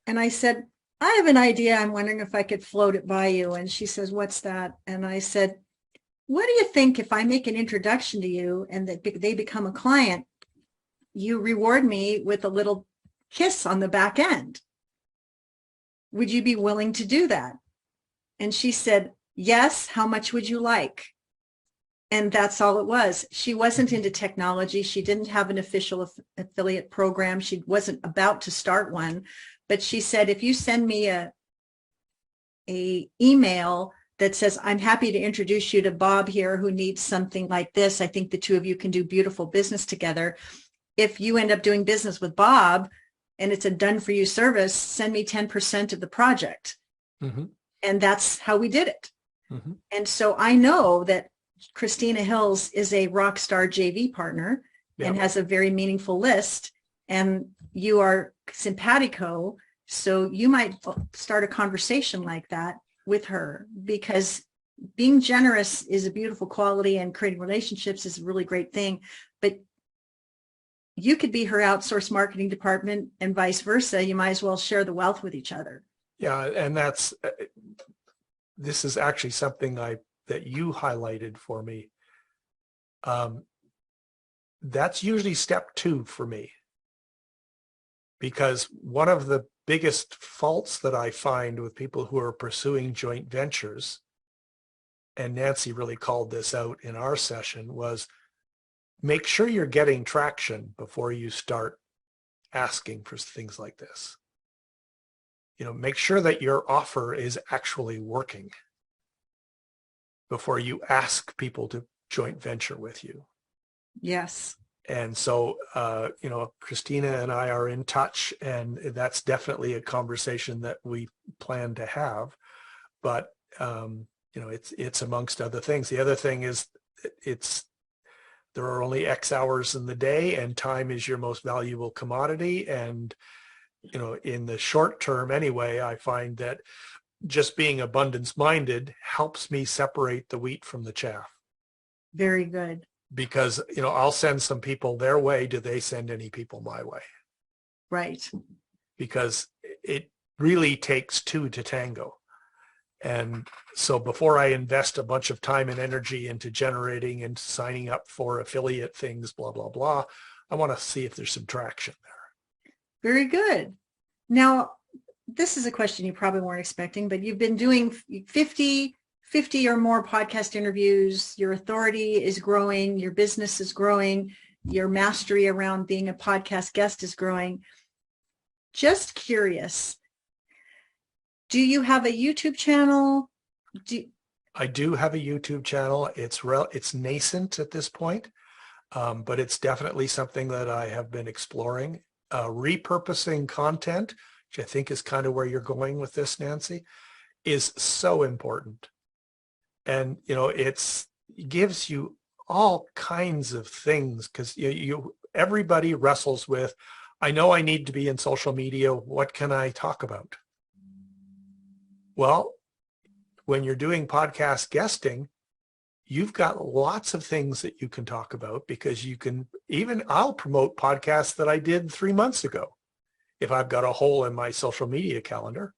And I said, I have an idea. I'm wondering if I could float it by you. And she says, what's that? And I said, what do you think if I make an introduction to you and that they become a client, you reward me with a little kiss on the back end? Would you be willing to do that? And she said, yes. How much would you like? And that's all it was. She wasn't into technology. She didn't have an official affiliate program. She wasn't about to start one. But she said, if you send me a email that says, I'm happy to introduce you to Bob here who needs something like this, I think the two of you can do beautiful business together. if you end up doing business with Bob and it's a done for you service, send me 10% of the project. Mm-hmm. And that's how we did it. Mm-hmm. And so I know that Christina Hills is a rock star JV partner and has a very meaningful list, and you are simpatico. So you might start a conversation like that with her, because being generous is a beautiful quality and creating relationships is a really great thing. But you could be her outsourced marketing department and vice versa. You might as well share the wealth with each other. Yeah. And this is actually something that you highlighted for me. That's usually step 2 for me, because one of the biggest faults that I find with people who are pursuing joint ventures, and Nancy really called this out in our session, was make sure you're getting traction before you start asking for things like this. Make sure that your offer is actually working before you ask people to joint venture with you. Yes. And so, Christina and I are in touch, and that's definitely a conversation that we plan to have. But, it's amongst other things. The other thing is there are only X hours in the day, and time is your most valuable commodity. And, in the short term anyway, I find that just being abundance minded helps me separate the wheat from the chaff. Very good. Because, I'll send some people their way. Do they send any people my way? Right. Because it really takes 2 to tango. And so before I invest a bunch of time and energy into generating and signing up for affiliate things, blah, blah, blah, I want to see if there's some traction there. Very good. Now, this is a question you probably weren't expecting, but you've been doing 50 or more podcast interviews. Your authority is growing. Your business is growing. Your mastery around being a podcast guest is growing. Just curious, do you have a YouTube channel? I do have a YouTube channel. It's nascent at this point, but it's definitely something that I have been exploring. Repurposing content, which I think is kind of where you're going with this, Nancy, is so important. And, it gives you all kinds of things, because everybody wrestles with, I know I need to be in social media. What can I talk about? Well, when you're doing podcast guesting, you've got lots of things that you can talk about, because I'll promote podcasts that I did 3 months ago. If I've got a hole in my social media calendar,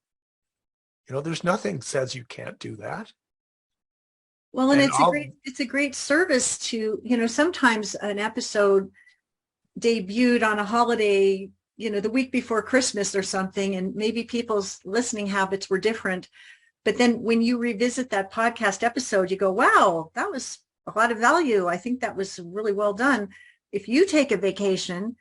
there's nothing says you can't do that. Well, and it's a great service to, sometimes an episode debuted on a holiday, the week before Christmas or something, and maybe people's listening habits were different. But then when you revisit that podcast episode, you go, wow, that was a lot of value. I think that was really well done. If you take a vacation,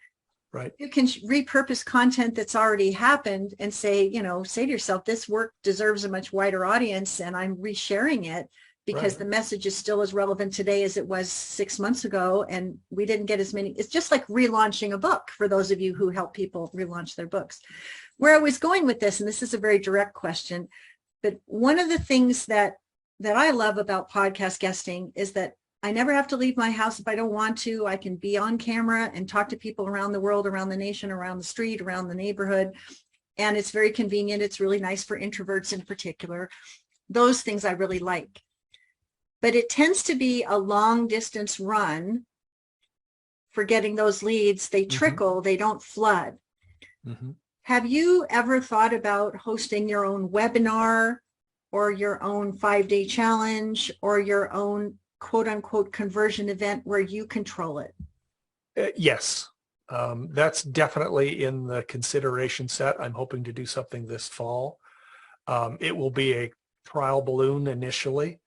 right, you can repurpose content that's already happened and say to yourself, this work deserves a much wider audience, and I'm resharing it because the message is still as relevant today as it was 6 months ago. And we didn't get as many. It's just like relaunching a book for those of you who help people relaunch their books. Where I was going with this, and this is a very direct question, but one of the things that I love about podcast guesting is that I never have to leave my house if I don't want to. I can be on camera and talk to people around the world, around the nation, around the street, around the neighborhood. And it's very convenient. It's really nice for introverts in particular. Those things I really like. But it tends to be a long distance run for getting those leads. They trickle, they don't flood. Mm-hmm. Have you ever thought about hosting your own webinar or your own 5-day challenge or your own quote unquote conversion event where you control it? Yes, that's definitely in the consideration set. I'm hoping to do something this fall. It will be a trial balloon initially.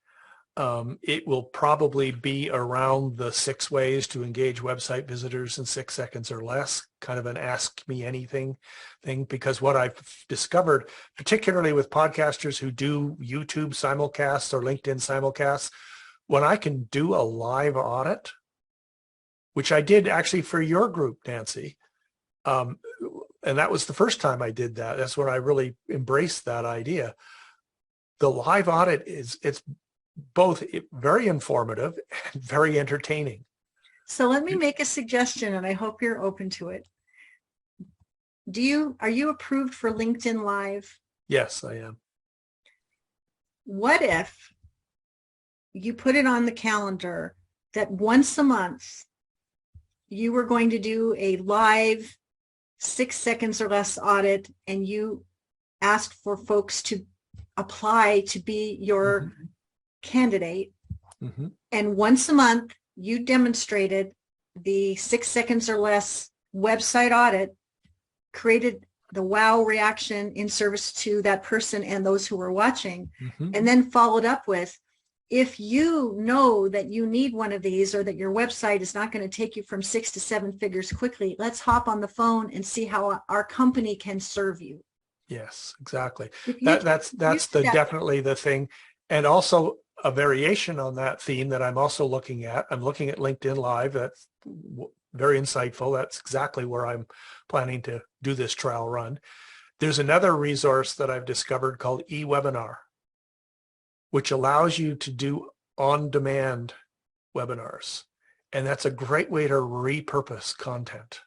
It will probably be around the 6 ways to engage website visitors in 6 seconds or less, kind of an ask me anything thing, because what I've discovered, particularly with podcasters who do YouTube simulcasts or LinkedIn simulcasts, when I can do a live audit which I did actually for your group, Nancy. And that was the first time I did that. That's when I really embraced that idea. The live audit it's both very informative and very entertaining. So let me make a suggestion, and I hope you're open to it. Are you approved for LinkedIn Live? Yes, I am. What if you put it on the calendar that once a month you were going to do a live 6 seconds or less audit, and you asked for folks to apply to be your candidate. And once a month you demonstrated the 6 seconds or less website audit, created the wow reaction in service to that person and those who were watching, and then followed up with, if you know that you need one of these, or that your website is not going to take you from 6 to 7 figures quickly, let's hop on the phone and see how our company can serve you. Yes, exactly. That's Definitely the thing. And also a variation on that theme that I'm also looking at. I'm looking at LinkedIn Live. That's very insightful. That's exactly where I'm planning to do this trial run. There's another resource that I've discovered called eWebinar, which allows you to do on-demand webinars. And that's a great way to repurpose content.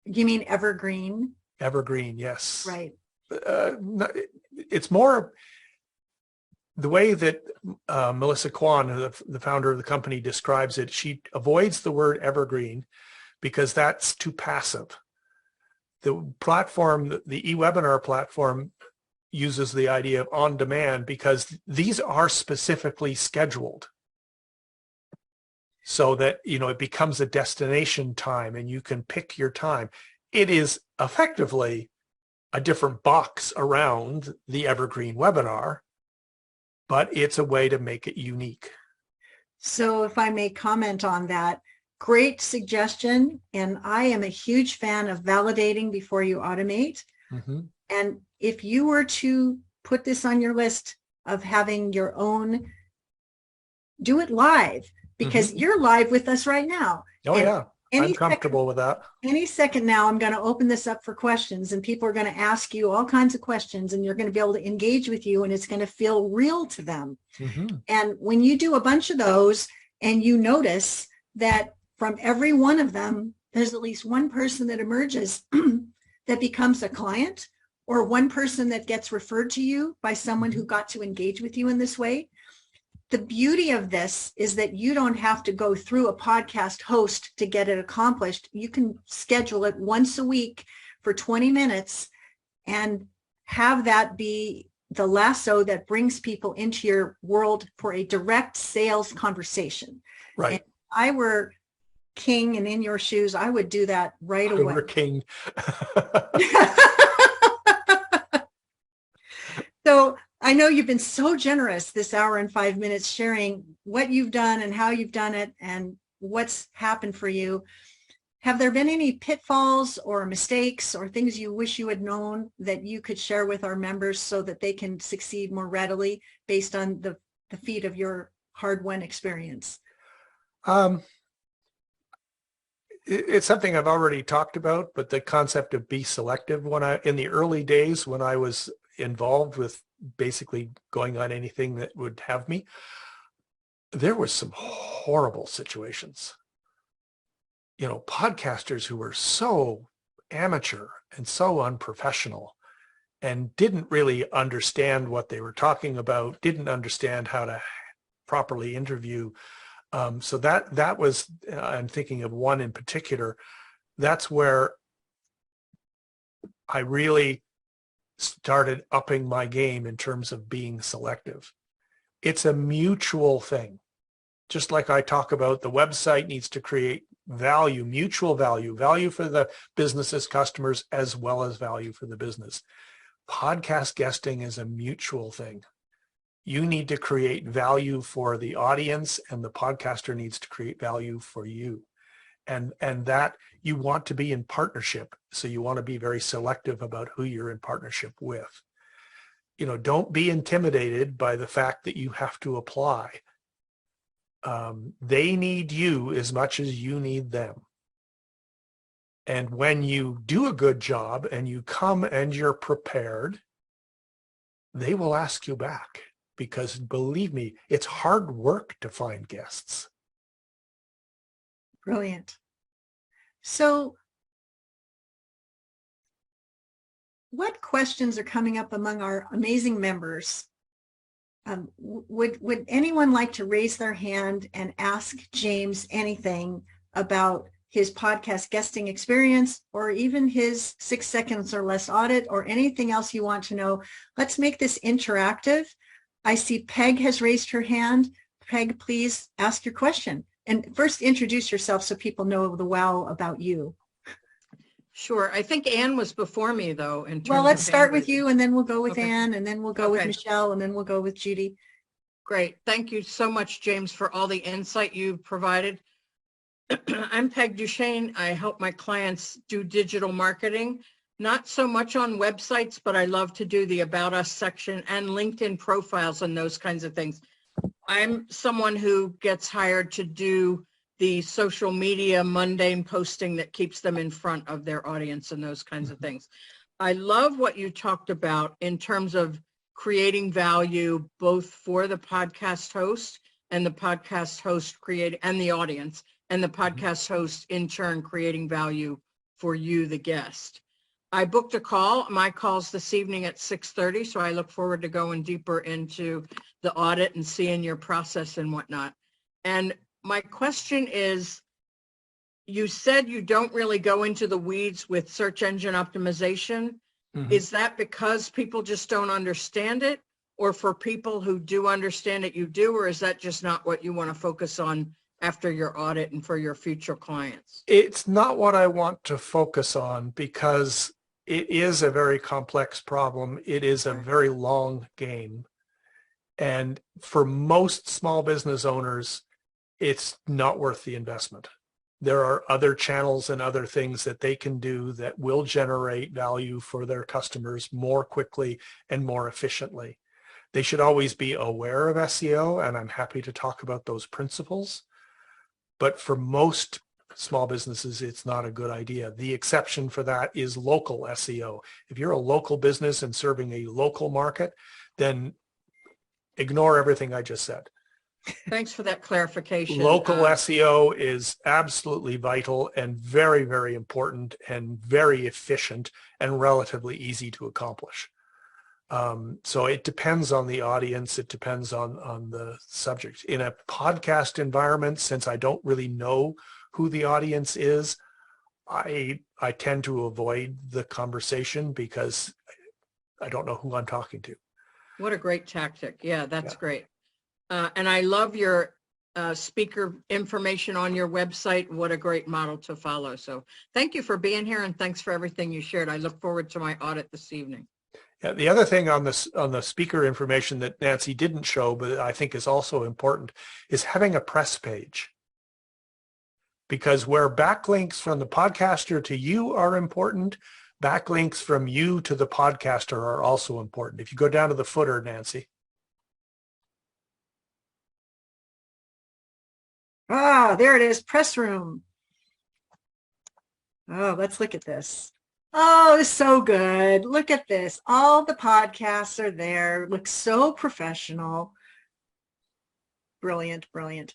You mean evergreen? Evergreen, yes. Right. It's more the way that Melissa Kwan, the founder of the company, describes it. She avoids the word evergreen because that's too passive. The platform, the eWebinar platform, uses the idea of on demand because these are specifically scheduled so that, it becomes a destination time and you can pick your time. It is effectively a different box around the evergreen webinar, but it's a way to make it unique. So if I may comment on that, great suggestion. And I am a huge fan of validating before you automate. And if you were to put this on your list of having your own, do it live, because you're live with us right now. Oh, yeah. I'm comfortable with that. Any second now, I'm going to open this up for questions, and people are going to ask you all kinds of questions, and you're going to be able to engage with you, and it's going to feel real to them. And when you do a bunch of those and you notice that from every one of them, there's at least one person that emerges that becomes a client, or one person that gets referred to you by someone who got to engage with you in this way. The beauty of this is that you don't have to go through a podcast host to get it accomplished. You can schedule it once a week for 20 minutes and have that be the lasso that brings people into your world for a direct sales conversation. Right. And if I were king and in your shoes, I would do that right away. We're king. So I know you've been so generous this hour and 5 minutes sharing what you've done and how you've done it and what's happened for you. Have there been any pitfalls or mistakes or things you wish you had known that you could share with our members so that they can succeed more readily based on the feat of your hard-won experience? It's something I've already talked about, but the concept of be selective. In the early days when I was involved with basically going on anything that would have me, there was some horrible situations. Podcasters who were so amateur and so unprofessional and didn't really understand what they were talking about, didn't understand how to properly interview. So that was, I'm thinking of one in particular, that's where I really started upping my game in terms of being selective. It's a mutual thing. Just like I talk about, the website needs to create value, mutual value for the business's customers as well as value for the business. Podcast guesting is a mutual thing. You need to create value for the audience, and the podcaster needs to create value for you. And that you want to be in partnership. So you want to be very selective about who you're in partnership with. Don't be intimidated by the fact that you have to apply. They need you as much as you need them. And when you do a good job and you come and you're prepared, they will ask you back, because believe me, it's hard work to find guests. Brilliant. So what questions are coming up among our amazing members? Would anyone like to raise their hand and ask James anything about his podcast guesting experience, or even his 6 seconds or less audit, or anything else you want to know? Let's make this interactive. I see Peg has raised her hand. Peg, please ask your question. And first introduce yourself so people know the wow about you. Sure. I think Anne was before me, though. Well, let's start with you, and then we'll go with Okay. Anne, and then we'll go with Michelle, and then we'll go with Judy. Great. Thank you so much, James, for all the insight you've provided. I'm Peg Duchesne. I help my clients do digital marketing, not so much on websites, but I love to do the About Us section and LinkedIn profiles and those kinds of things. I'm someone who gets hired to do the social media mundane posting that keeps them in front of their audience and those kinds of things. I love what you talked about in terms of creating value both for the podcast host and the podcast host creating and the audience, and the podcast host in turn creating value for you, the guest. I booked a call. My call's this evening at 6:30, so I look forward to going deeper into the audit and seeing your process and whatnot. And my question is, you said you don't really go into the weeds with search engine optimization. Mm-hmm. Is that because people just don't understand it? Or for people who do understand it, you do? Or is that just not what you want to focus on after your audit and for your future clients? It's not what I want to focus on, because it is a very complex problem. It is a very long game. And for most small business owners, it's not worth the investment. There are other channels and other things that they can do that will generate value for their customers more quickly and more efficiently. They should always be aware of SEO, and I'm happy to talk about those principles. But for most small businesses, it's not a good idea. The exception for that is local SEO. If you're a local business and serving a local market, then ignore everything I just said. Thanks for that clarification. Local SEO is absolutely vital and very, very important and very efficient and relatively easy to accomplish. So it depends on the audience. It depends on the subject. In a podcast environment, since I don't really know who the audience is, I tend to avoid the conversation because I don't know who I'm talking to. What a great tactic. Yeah, that's great. And I love your speaker information on your website. What a great model to follow. So thank you for being here, and thanks for everything you shared. I look forward to my audit this evening. Yeah, the other thing on the speaker information that Nancy didn't show, but I think is also important, is having a press page. Because where backlinks from the podcaster to you are important, backlinks from you to the podcaster are also important. If you go down to the footer, Nancy. Ah, there it is, press room. Oh, let's look at this. Oh, it's so good. Look at this. All the podcasts are there. Looks so professional. Brilliant, brilliant.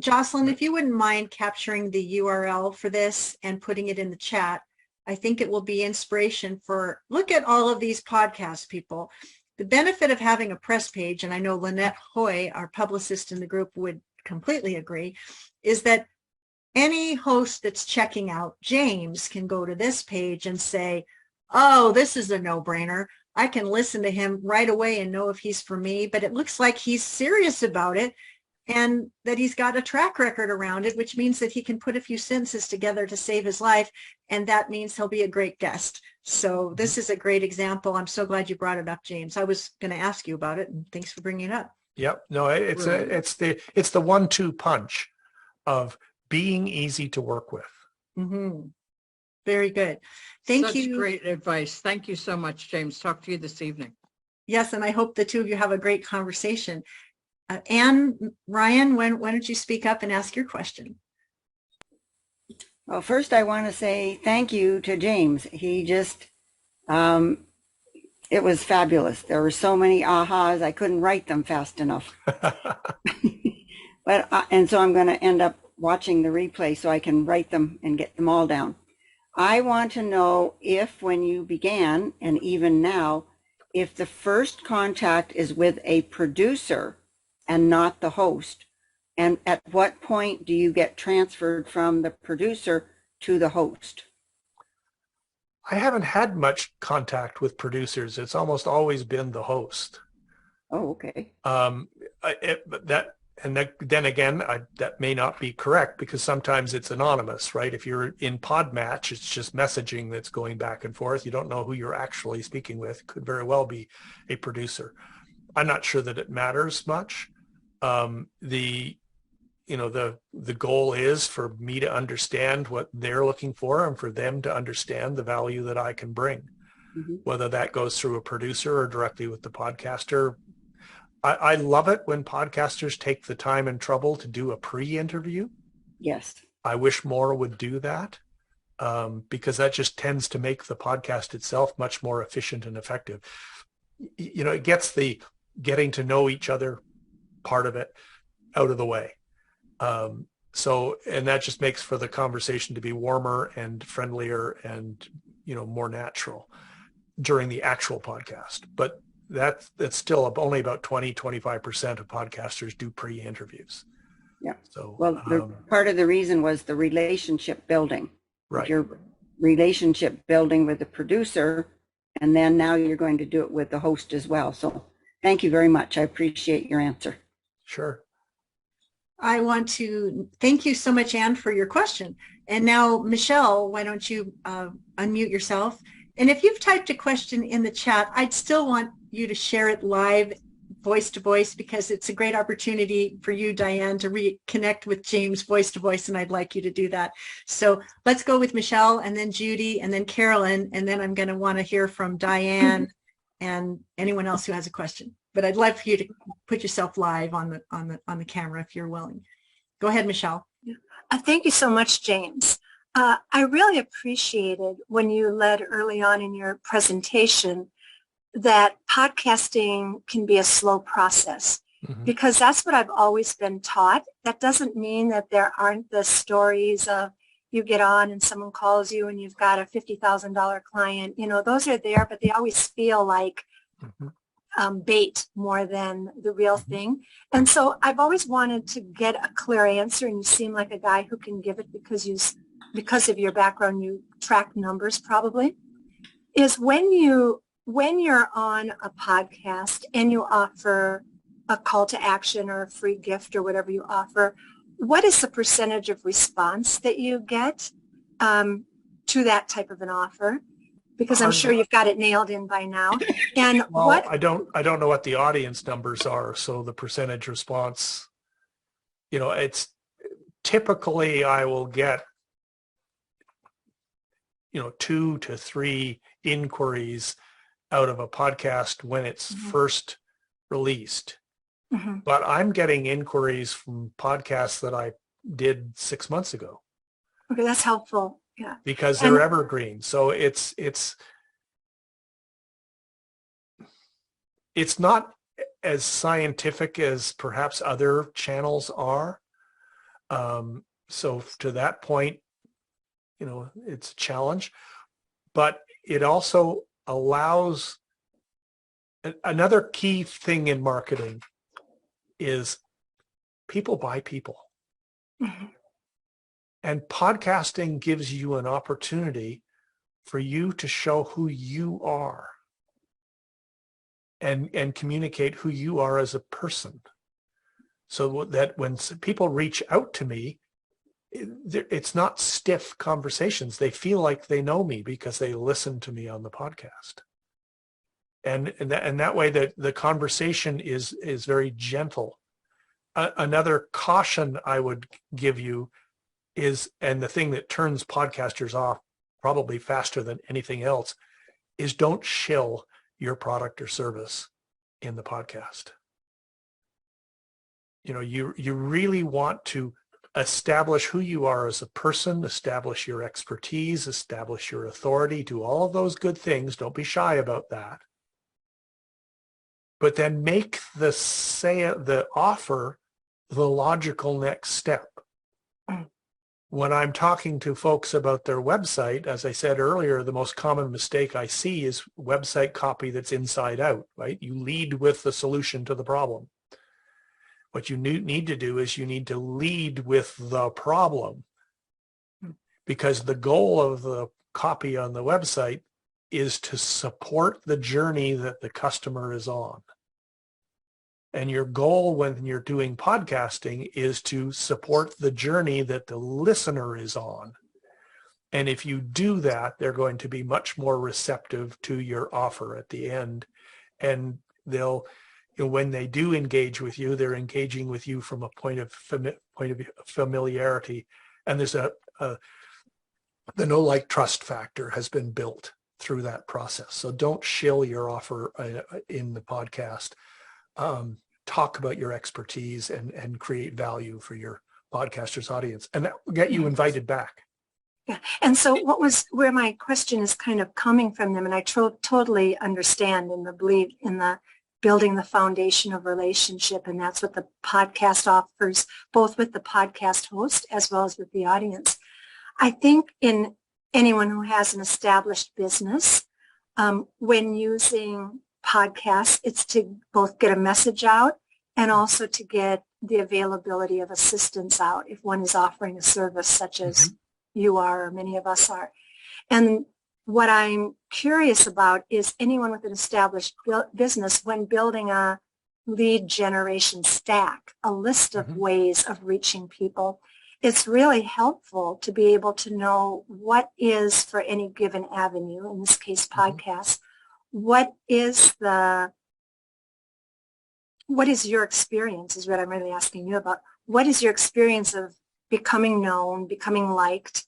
Jocelyn, if you wouldn't mind capturing the URL for this and putting it in the chat, I think it will be inspiration for, look at all of these podcasts, people. The benefit of having a press page, and I know Lynette Hoy, our publicist in the group, would completely agree, is that any host that's checking out James can go to this page and say, oh, this is a no-brainer. I can listen to him right away and know if he's for me, but it looks like he's serious about it and that he's got a track record around it, which means that he can put a few sentences together to save his life, and that means he'll be a great guest. So this is a great example. I'm so glad you brought it up, James. I was going to ask you about it, and thanks for bringing it up. Yep. No, it's the 1-2 punch of being easy to work with. Mm-hmm. Very good. Thank you. Such great advice. Thank you so much, James. Talk to you this evening. Yes, and I hope the two of you have a great conversation. Anne, Ryan, why don't you speak up and ask your question? Well, first I want to say thank you to James. He just, it was fabulous. There were so many ahas, I couldn't write them fast enough. But, and so I'm going to end up watching the replay so I can write them and get them all down. I want to know if when you began, and even now, if the first contact is with a producer and not the host, and at what point do you get transferred from the producer to the host? I haven't had much contact with producers. It's almost always been the host. Oh, okay. Then again, that may not be correct because sometimes it's anonymous, right? If you're in Podmatch, it's just messaging that's going back and forth. You don't know who you're actually speaking with. It could very well be a producer. I'm not sure that it matters much. The goal is for me to understand what they're looking for and for them to understand the value that I can bring. Mm-hmm. Whether that goes through a producer or directly with the podcaster. I love it when podcasters take the time and trouble to do a pre-interview. Yes. I wish more would do that because that just tends to make the podcast itself much more efficient and effective. It gets the getting to know each other part of it out of the way. And that just makes for the conversation to be warmer and friendlier and, more natural during the actual podcast. But that's still only about 20-25% of podcasters do pre-interviews. Yeah. So, well, part of the reason was the relationship building. Right. Your relationship building with the producer, and then now you're going to do it with the host as well. So thank you very much. I appreciate your answer. Sure. I want to thank you so much, Anne, for your question. And now, Michelle, why don't you unmute yourself? And if you've typed a question in the chat, I'd still want you to share it live, voice to voice, because it's a great opportunity for you, Diane, to reconnect with James voice to voice, and I'd like you to do that. So let's go with Michelle, and then Judy, and then Carolyn, and then I'm going to want to hear from Diane and anyone else who has a question. But I'd like for you to put yourself live on the camera if you're willing. Go ahead, Michelle. Thank you so much, James. I really appreciated when you led early on in your presentation that podcasting can be a slow process, because that's what I've always been taught. That doesn't mean that there aren't the stories of you get on and someone calls you and you've got a $50,000 client. Those are there, but they always feel like bait more than the real thing. And so I've always wanted to get a clear answer, and you seem like a guy who can give it because of your background, you track numbers probably, is when you're on a podcast and you offer a call to action or a free gift or whatever you offer, what is the percentage of response that you get to that type of an offer? Because I'm sure you've got it nailed in by now. And well, I don't know what the audience numbers are. So the percentage response, it's typically I will get, 2 to 3 inquiries out of a podcast when it's first released. But I'm getting inquiries from podcasts that I did 6 months ago. Okay, that's helpful. Yeah. Because they're evergreen. So it's not as scientific as perhaps other channels are. So to that point, it's a challenge, but it also allows another key thing in marketing is people buy people. And podcasting gives you an opportunity for you to show who you are and communicate who you are as a person. So that when people reach out to me, it's not stiff conversations. They feel like they know me because they listen to me on the podcast. And that way the conversation is very gentle. Another caution I would give you is, and the thing that turns podcasters off probably faster than anything else, is don't shill your product or service in the podcast. you really want to establish who you are as a person, establish your expertise, establish your authority, do all of those good things. Don't be shy about that. But then make the offer the logical next step. When I'm talking to folks about their website, as I said earlier, the most common mistake I see is website copy that's inside out, right? You lead with the solution to the problem. What you need to do is you need to lead with the problem, because the goal of the copy on the website is to support the journey that the customer is on. And your goal when you're doing podcasting is to support the journey that the listener is on. And if you do that, they're going to be much more receptive to your offer at the end. And they'll, when they do engage with you, they're engaging with you from a point of familiarity. And there's the know, like, trust factor has been built through that process. So don't shill your offer in the podcast. Talk about your expertise and create value for your podcaster's audience, and that will get you invited back. Yeah. And so where my question is kind of coming from them, and I totally understand and believe in the building the foundation of relationship, and that's what the podcast offers, both with the podcast host as well as with the audience. I think in anyone who has an established business, when using podcasts, it's to both get a message out and also to get the availability of assistance out if one is offering a service such as you are or many of us are. And what I'm curious about is anyone with an established business, when building a lead generation stack, a list of ways of reaching people, it's really helpful to be able to know what is, for any given avenue, in this case podcasts, what is your experience is what I'm really asking you about. What is your experience of becoming known, becoming liked?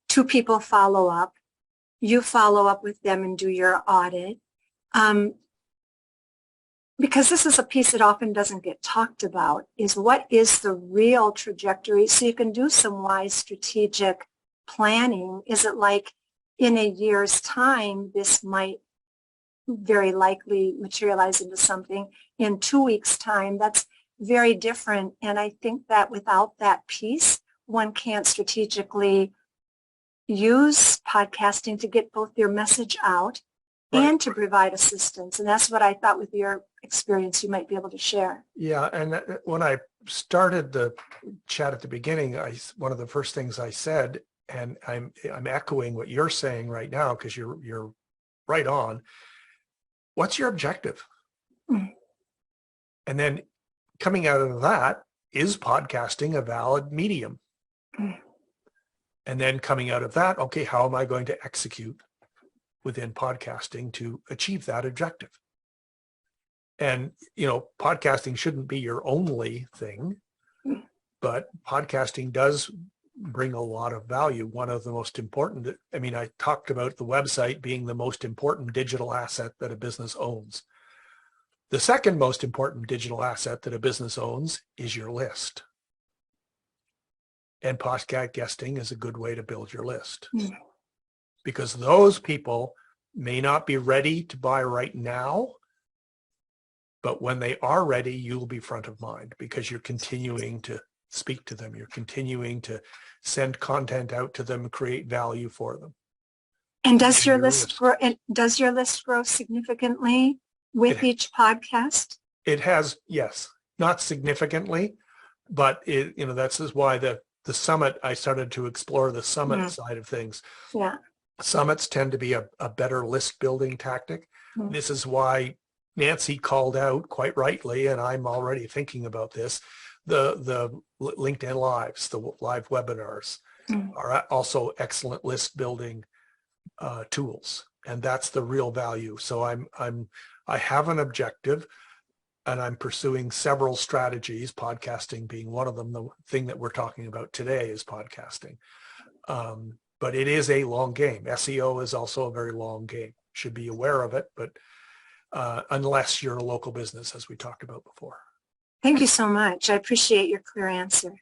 Two people follow up. You follow up with them and do your audit. Because this is a piece that often doesn't get talked about, is what is the real trajectory, so you can do some wise strategic planning. Is it like in a year's time, this might very likely materialize into something? In 2 weeks' time, that's very different. And I think that without that piece, one can't strategically use podcasting to get both your message out and to provide assistance. And that's what I thought with your experience you might be able to share. Yeah, and when I started the chat at the beginning, one of the first things I said, and I'm echoing what you're saying right now because you're right on. What's your objective? And then coming out of that, is podcasting a valid medium? And then coming out of that, okay, how am I going to execute within podcasting to achieve that objective? And, podcasting shouldn't be your only thing, but podcasting does bring a lot of value. One of the most important, I talked about the website being the most important digital asset that a business owns. The second most important digital asset that a business owns is your list. And podcasting is a good way to build your list. Because those people may not be ready to buy right now, but when they are ready, you'll be front of mind because you're continuing to speak to them. You're continuing to send content out to them, create value for them. And does your list grow? And does your list grow significantly with each podcast? It has, yes, not significantly, but that's why the summit, I started to explore the summit side of things. Yeah. Summits tend to be a better list building tactic. This is why Nancy called out quite rightly, and I'm already thinking about this, the LinkedIn Lives, the live webinars are also excellent list building tools. And that's the real value. So I have an objective and I'm pursuing several strategies, podcasting being one of them. The thing that we're talking about today is podcasting. But it is a long game. SEO is also a very long game. Should be aware of it, but unless you're a local business, as we talked about before. Thank you so much. I appreciate your clear answer.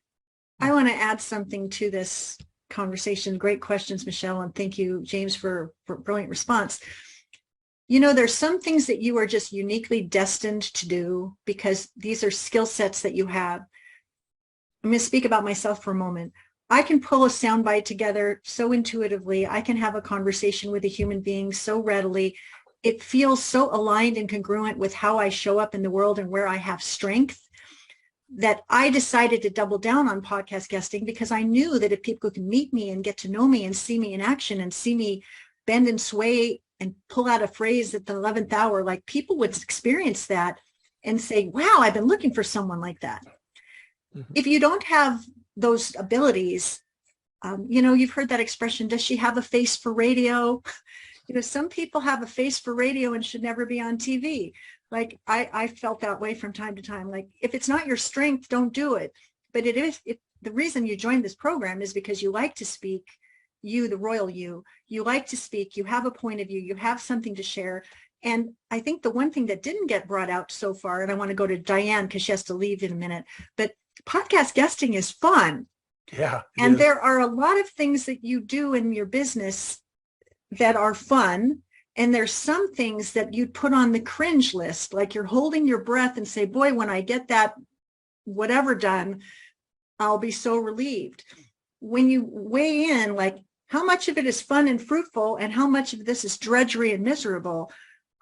I want to add something to this conversation. Great questions, Michelle, and thank you, James, for brilliant response. You know, there's some things that you are just uniquely destined to do because these are skill sets that you have. I'm going to speak about myself for a moment. I can pull a soundbite together so intuitively. I can have a conversation with a human being so readily. It feels so aligned and congruent with how I show up in the world and where I have strength that I decided to double down on podcast guesting because I knew that if people could meet me and get to know me and see me in action and see me bend and sway and pull out a phrase at the 11th hour, like people would experience that and say, wow, I've been looking for someone like that. Mm-hmm. If you don't have those abilities, you know, you've heard that expression, does she have a face for radio? You know, some people have a face for radio and should never be on TV. Like I felt that way from time to time. Like if it's not your strength, don't do it. But it is, the reason you joined this program is because you like to speak, you, the royal you like to speak, you have a point of view, you have something to share. And I think the one thing that didn't get brought out so far, and I want to go to Diane because she has to leave in a minute, but podcast guesting is fun. Yeah. And there are a lot of things that you do in your business that are fun. And there's some things that you'd put on the cringe list, like you're holding your breath and say, boy, when I get that whatever done, I'll be so relieved. When you weigh in, like how much of it is fun and fruitful and how much of this is drudgery and miserable,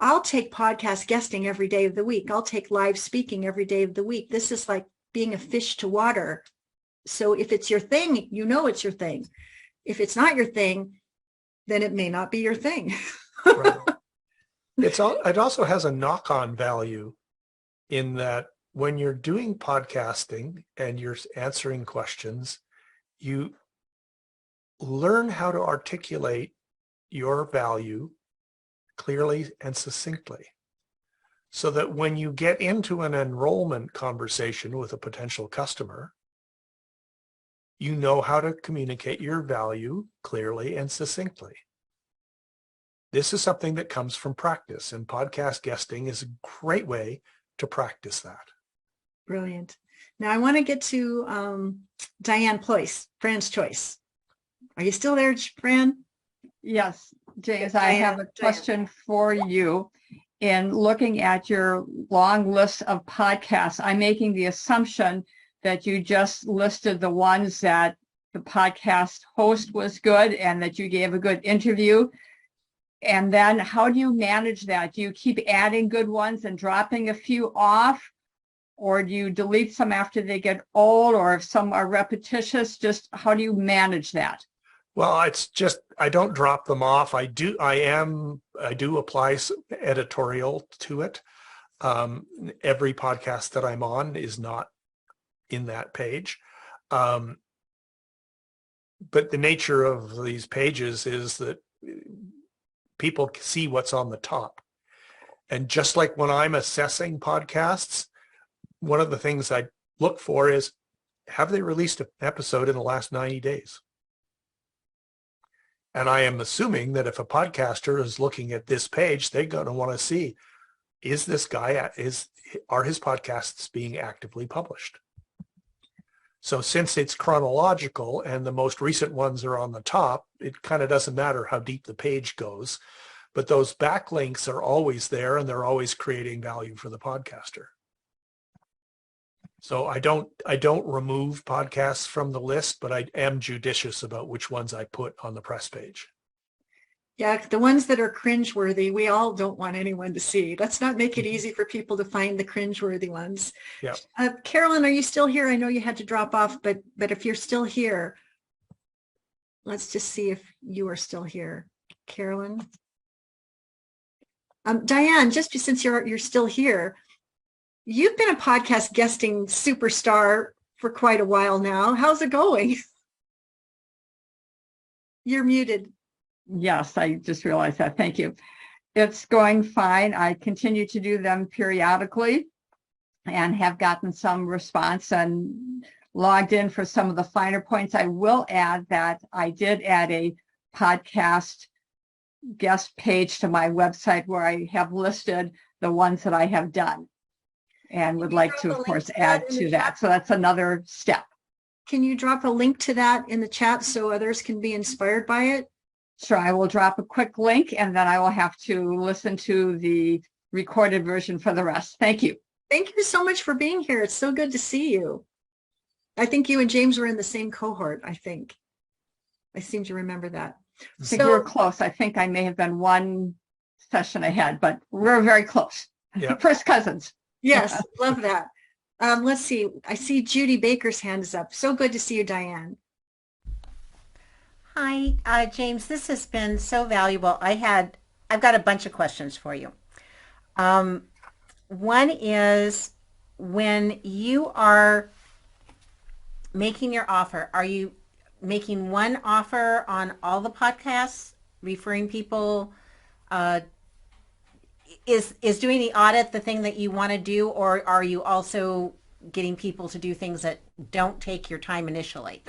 I'll take podcast guesting every day of the week. I'll take live speaking every day of the week. This is like being a fish to water. So if it's your thing, you know it's your thing. If it's not your thing, then it may not be your thing. Right. It also has a knock-on value in that when you're doing podcasting and you're answering questions, you learn how to articulate your value clearly and succinctly so that when you get into an enrollment conversation with a potential customer, you know how to communicate your value clearly and succinctly. This is something that comes from practice, and podcast guesting is a great way to practice that. Brilliant. Now I want to get to Diane Ployce, Fran's Choice. Are you still there, Fran? Yes, James, I have a question for you. In looking at your long list of podcasts, I'm making the assumption that you just listed the ones that the podcast host was good and that you gave a good interview. And then how do you manage that? Do you keep adding good ones and dropping a few off? Or do you delete some after they get old? Or if some are repetitious, just how do you manage that? Well, it's just, I don't drop them off. I do apply some editorial to it. Every podcast that I'm on is not in that page. But the nature of these pages is that people see what's on the top. And just like when I'm assessing podcasts, one of the things I look for is, have they released an episode in the last 90 days? And I am assuming that if a podcaster is looking at this page, they're going to want to see, is this guy, are his podcasts being actively published? So since it's chronological and the most recent ones are on the top, it kind of doesn't matter how deep the page goes, but those backlinks are always there and they're always creating value for the podcaster. So I don't remove podcasts from the list, but I am judicious about which ones I put on the press page. Yeah, the ones that are cringeworthy, we all don't want anyone to see. Let's not make it easy for people to find the cringeworthy ones. Yeah. Carolyn, are you still here? I know you had to drop off, but if you're still here, let's just see if you are still here. Carolyn. Diane, just since you're still here, you've been a podcast guesting superstar for quite a while now. How's it going? You're muted. Yes, I just realized that. Thank you. It's going fine. I continue to do them periodically and have gotten some response and logged in for some of the finer points. I will add that I did add a podcast guest page to my website where I have listed the ones that I have done. and would like to, of course, add to that. So that's another step. Can you drop a link to that in the chat so others can be inspired by it? Sure, I will drop a quick link and then I will have to listen to the recorded version for the rest. Thank you. Thank you so much for being here. It's so good to see you. I think you and James were in the same cohort, I think. I seem to remember that. I think we were close. I think I may have been one session ahead, but we're very close. Yeah. First cousins. Yes, love that. Let's see. I see Judy Baker's hand is up. So good to see you, Diane. Hi, James. This has been so valuable. I've got a bunch of questions for you. One is, when you are making your offer, are you making one offer on all the podcasts, referring people? Is doing the audit the thing that you want to do, or are you also getting people to do things that don't take your time initially?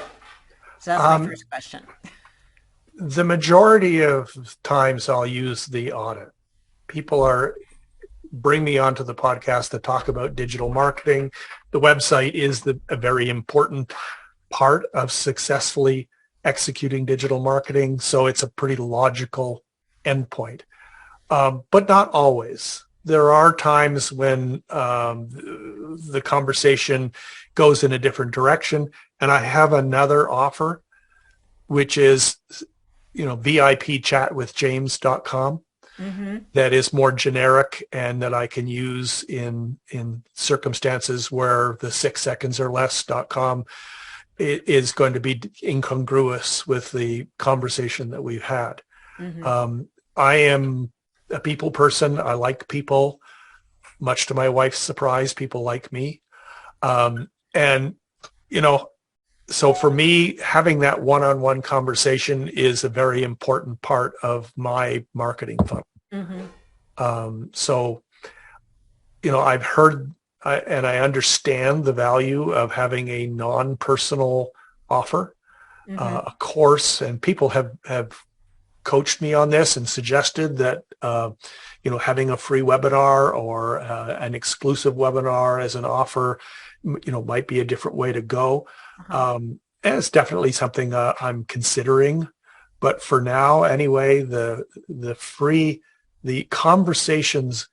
So that's my first question. The majority of times I'll use the audit. People bring me onto the podcast to talk about digital marketing. The website is a very important part of successfully executing digital marketing. So it's a pretty logical endpoint. But not always. There are times when the conversation goes in a different direction, and I have another offer, which is, VIP chat with James.com. Mm-hmm. That is more generic and that I can use in circumstances where the 6 seconds or less.com is going to be incongruous with the conversation that we've had. Mm-hmm. I am a people person. I like people. Much to my wife's surprise, people like me. So for me, having that one-on-one conversation is a very important part of my marketing funnel. Mm-hmm. I've heard and I understand the value of having a non-personal offer, Mm-hmm. A course, and people have coached me on this and suggested that, having a free webinar or an exclusive webinar as an offer, might be a different way to go. Uh-huh. And it's definitely something I'm considering. But for now, anyway, the conversations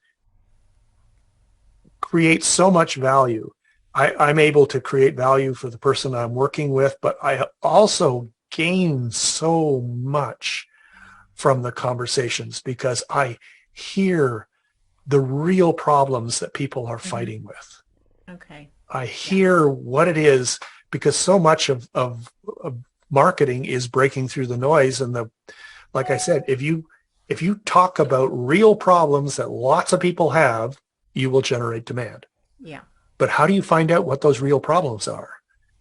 create so much value. I'm able to create value for the person I'm working with, but I also gain so much from the conversations because I hear the real problems that people are fighting with. Okay. I hear what it is, because so much of marketing is breaking through the noise. And like I said, if you talk about real problems that lots of people have, you will generate demand. Yeah. But how do you find out what those real problems are?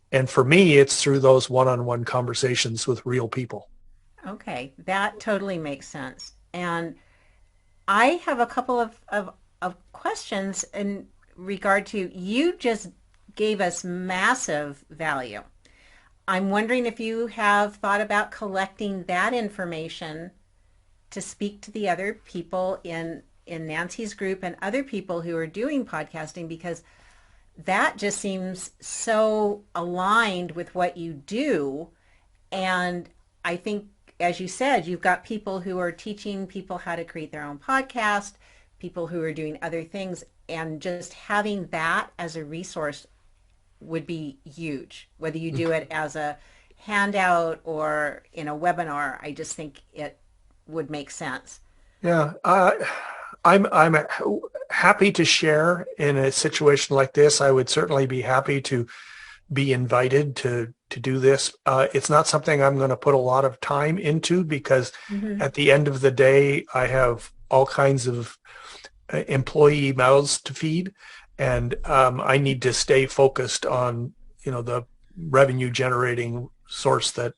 And for me, it's through those one-on-one conversations with real people. Okay, that totally makes sense. And I have a couple of questions in regard to, you just gave us massive value. I'm wondering if you have thought about collecting that information to speak to the other people in Nancy's group and other people who are doing podcasting, because that just seems so aligned with what you do. And I think, as you said, you've got people who are teaching people how to create their own podcast, people who are doing other things, and just having that as a resource would be huge. Whether you do it as a handout or in a webinar, I just think it would make sense. Yeah, I'm happy to share in a situation like this. I would certainly be happy to be invited to do this. It's not something I'm going to put a lot of time into, because at the end of the day, I have all kinds of employee mouths to feed, and I need to stay focused on the revenue generating source that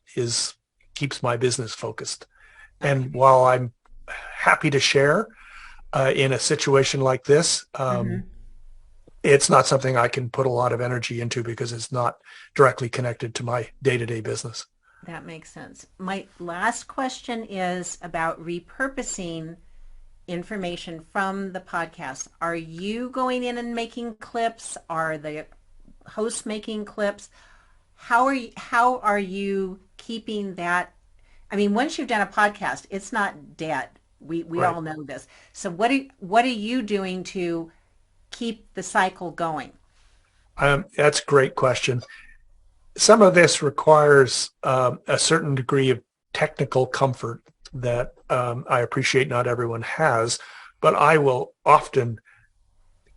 keeps my business focused. And while I'm happy to share in a situation like this, it's not something I can put a lot of energy into because it's not directly connected to my day-to-day business. That makes sense. My last question is about repurposing information from the podcast? Are you going in and making clips? Are the hosts making clips? How are you keeping that? I mean, once you've done a podcast, it's not dead. We Right. all know this. So what are you doing to keep the cycle going? That's a great question. Some of this requires a certain degree of technical comfort that I appreciate not everyone has, but I will often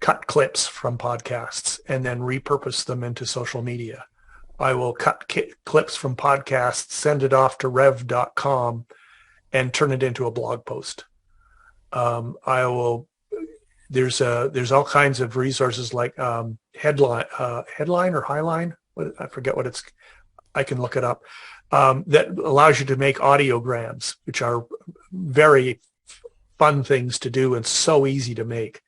cut clips from podcasts and then repurpose them into social media. I will cut clips from podcasts, send it off to rev.com and turn it into a blog post. I will, there's all kinds of resources like headline or Highline. I forget what it's, I can look it up, that allows you to make audiograms, which are very fun things to do and so easy to make.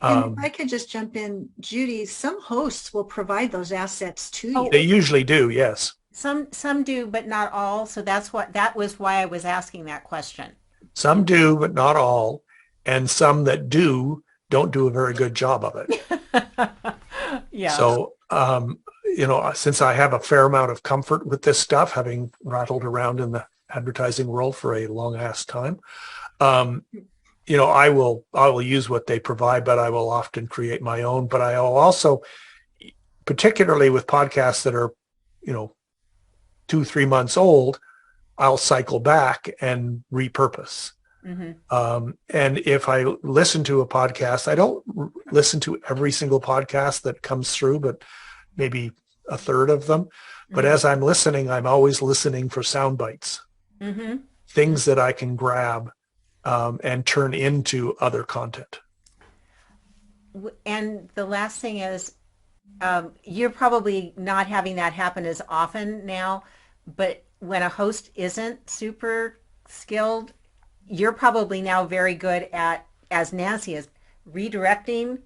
And if I could just jump in, Judy, some hosts will provide those assets to you. They usually do, yes. Some do, but not all. So that was why I was asking that question. Some do, but not all. And some that do don't do a very good job of it. Yeah. So, since I have a fair amount of comfort with this stuff, having rattled around in the advertising world for a long ass time, I will use what they provide, but I will often create my own. But I will also, particularly with podcasts that are, 2-3 months old, I'll cycle back and repurpose. Mm-hmm. And if I listen to a podcast, I don't listen to every single podcast that comes through, but maybe a third of them. But Mm-hmm. as I'm listening, I'm always listening for sound bites, Mm-hmm. things that I can grab and turn into other content. And the last thing is, you're probably not having that happen as often now, but when a host isn't super skilled, you're probably now very good at, as Nancy is, redirecting,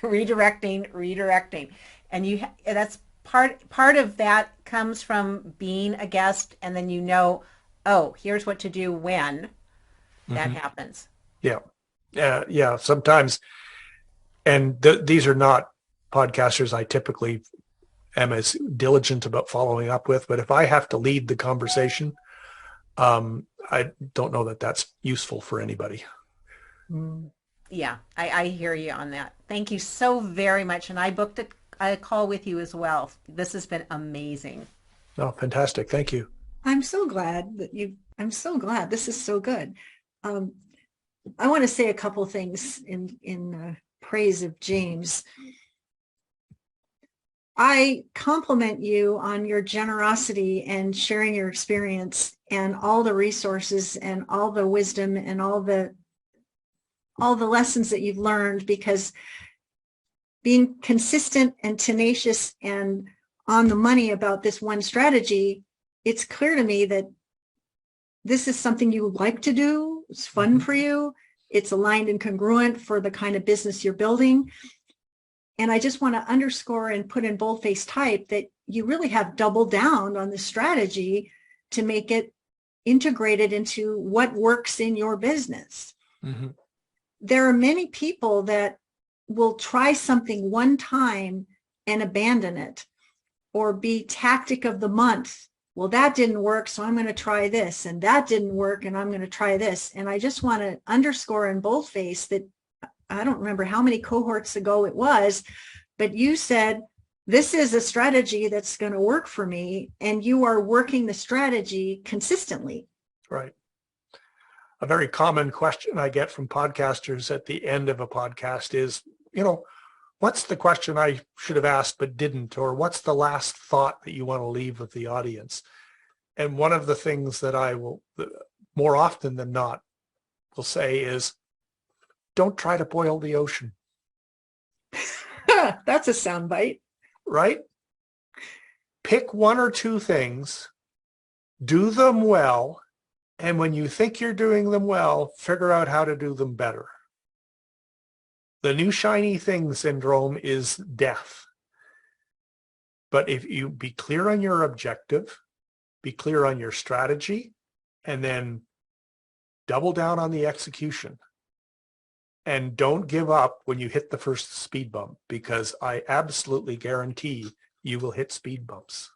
redirecting. And that's part of that comes from being a guest, and then oh, here's what to do when that happens. Yeah. Yeah. Sometimes, and these are not podcasters I typically am as diligent about following up with, but if I have to lead the conversation, I don't know that that's useful for anybody. Yeah, I hear you on that. Thank you so very much. And I booked a call with you as well. This has been amazing. Oh, fantastic. Thank you. I'm so glad I'm so glad. This is so good. I want to say a couple things in praise of James. I compliment you on your generosity and sharing your experience and all the resources and all the wisdom and all the lessons that you've learned, because being consistent and tenacious and on the money about this one strategy, it's clear to me that this is something you like to do. It's fun for you. It's aligned and congruent for the kind of business you're building. And I just want to underscore and put in boldface type that you really have doubled down on the strategy to make it integrated into what works in your business. Mm-hmm. There are many people that will try something one time and abandon it, or be tactic of the month. Well, that didn't work, so I'm going to try this, and that didn't work, and I'm going to try this. And I just want to underscore in boldface that I don't remember how many cohorts ago it was, but you said, this is a strategy that's going to work for me, and you are working the strategy consistently. Right. A very common question I get from podcasters at the end of a podcast is, what's the question I should have asked but didn't? Or what's the last thought that you want to leave with the audience? And one of the things that I will, more often than not, will say is, don't try to boil the ocean. That's a soundbite. Right? Pick one or two things, do them well, and when you think you're doing them well, figure out how to do them better. The new shiny thing syndrome is death. But if you be clear on your objective, be clear on your strategy, and then double down on the execution, And don't give up when you hit the first speed bump, because I absolutely guarantee you will hit speed bumps.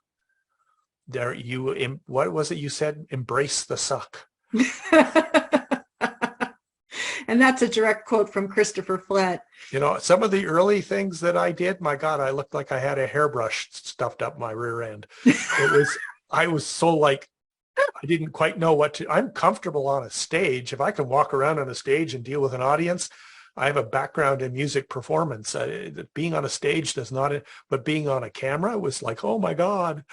What was it you said? Embrace the suck. And that's a direct quote from Christopher Flett. You know, some of the early things that I did, my God, I looked like I had a hairbrush stuffed up my rear end. I was so like, I didn't quite know what to. I'm comfortable on a stage. If I can walk around on a stage and deal with an audience, I have a background in music performance. Being on a stage does not, but being on a camera was like, oh my God.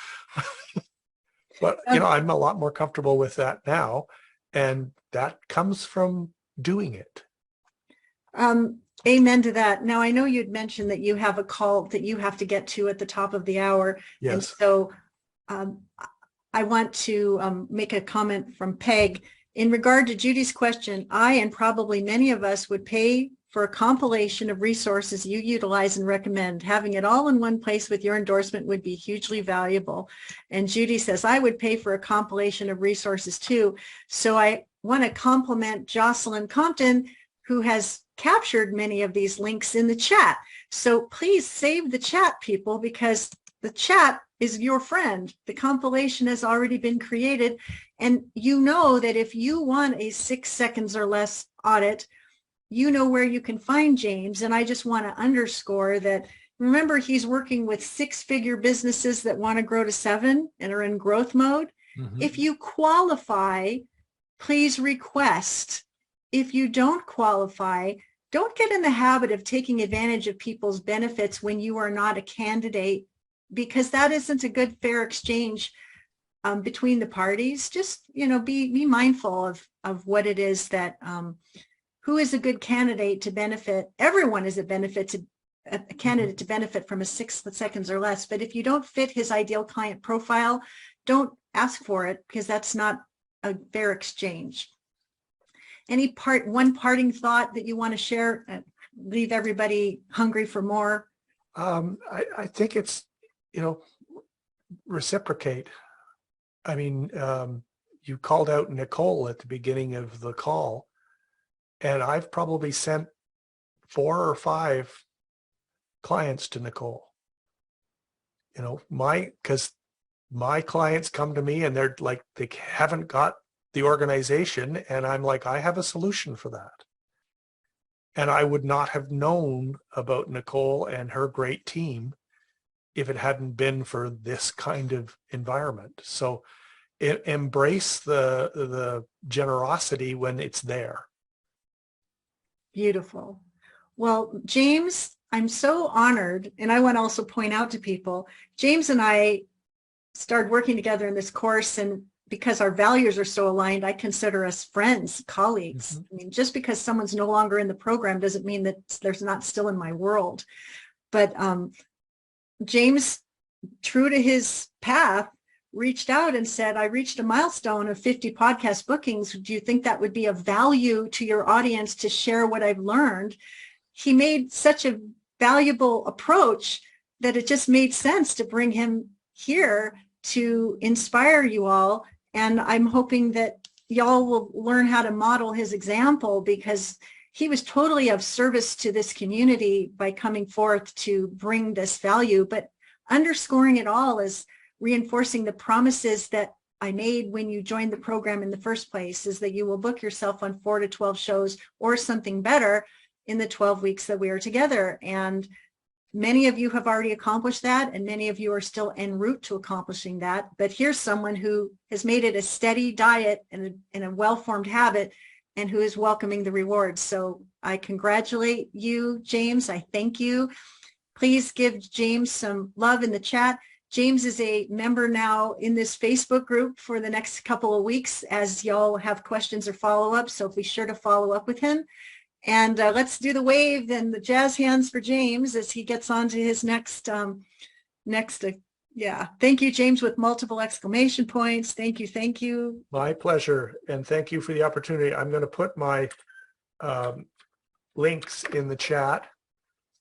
But, you know, I'm a lot more comfortable with that now. And that comes from doing it. Amen to that. Now, I know you'd mentioned that you have a call that you have to get to at the top of the hour. Yes. And so I want to make a comment from Peg. In regard to Judy's question, I and probably many of us would pay for a compilation of resources you utilize and recommend. Having it all in one place with your endorsement would be hugely valuable. And Judy says, I would pay for a compilation of resources too. So I want to compliment Jocelyn Compton, who has captured many of these links in the chat. So please save the chat, people, because the chat is your friend. The compilation has already been created. And you know that if you want a 6 seconds or less audit, you know where you can find James. And I just want to underscore that, remember, he's working with 6-figure businesses that want to grow to 7 and are in growth mode. Mm-hmm. If you qualify, please request. If you don't qualify, don't get in the habit of taking advantage of people's benefits when you are not a candidate, because that isn't a good, fair exchange between the parties. Just, you know, be mindful of what it is that, who is a good candidate to benefit. Everyone is a candidate to benefit from a 6 seconds or less. But if you don't fit his ideal client profile, don't ask for it, because that's not a fair exchange. One parting thought that you want to share, leave everybody hungry for more? I think it's, you know, reciprocate. I mean, you called out Nicole at the beginning of the call, and I've probably sent 4 or 5 clients to Nicole. You know, because my clients come to me and they're like, they haven't got the organization, and I'm like, I have a solution for that. And I would not have known about Nicole and her great team if it hadn't been for this kind of environment. So embrace the generosity when it's there. Beautiful. Well, James, I'm so honored. And I want to also point out to people, James and I started working together in this course, and because our values are so aligned, I consider us friends, colleagues. Mm-hmm. I mean, just because someone's no longer in the program doesn't mean that there's not still in my world. But James, true to his path, reached out and said, I reached a milestone of 50 podcast bookings. Do you think that would be of value to your audience to share what I've learned? He made such a valuable approach that it just made sense to bring him here to inspire you all. And I'm hoping that y'all will learn how to model his example, because he was totally of service to this community by coming forth to bring this value. But underscoring it all is reinforcing the promises that I made when you joined the program in the first place, is that you will book yourself on 4 to 12 shows or something better in the 12 weeks that we are together. And many of you have already accomplished that, and many of you are still en route to accomplishing that. But here's someone who has made it a steady diet and a well-formed habit, and who is welcoming the rewards. So I congratulate you, James. I thank you. Please give James some love in the chat. James is a member now in this Facebook group for the next couple of weeks as y'all have questions or follow-ups. So be sure to follow up with him. And let's do the wave and the jazz hands for James as he gets on to his next, yeah. Thank you, James, with multiple exclamation points. Thank you. Thank you. My pleasure. And thank you for the opportunity. I'm going to put my links in the chat.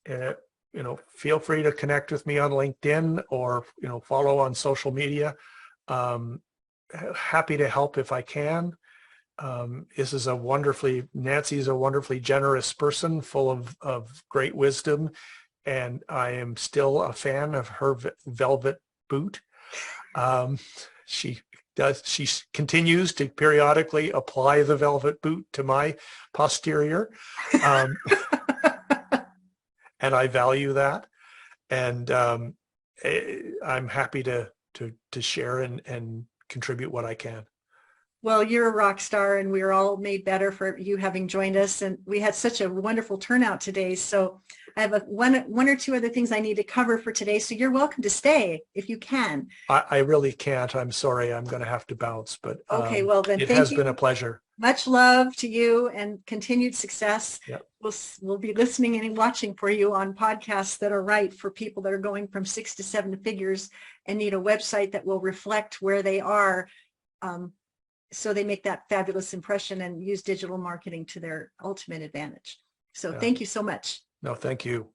You know, feel free to connect with me on LinkedIn or, you know, follow on social media. Happy to help if I can. Nancy is a wonderfully generous person, full of great wisdom, and I am still a fan of her velvet boot. She continues to periodically apply the velvet boot to my posterior. And I value that. And I'm happy to share and contribute what I can. Well, you're a rock star, and we're all made better for you having joined us. And we had such a wonderful turnout today. So I have one or two other things I need to cover for today. So you're welcome to stay if you can. I really can't. I'm sorry. I'm going to have to bounce. But okay, well then, it has been a pleasure. Much love to you and continued success. Yep. We'll be listening and watching for you on podcasts that are right for people that are going from 6 to 7 figures and need a website that will reflect where they are. So they make that fabulous impression and use digital marketing to their ultimate advantage. So Thank you so much. No, thank you.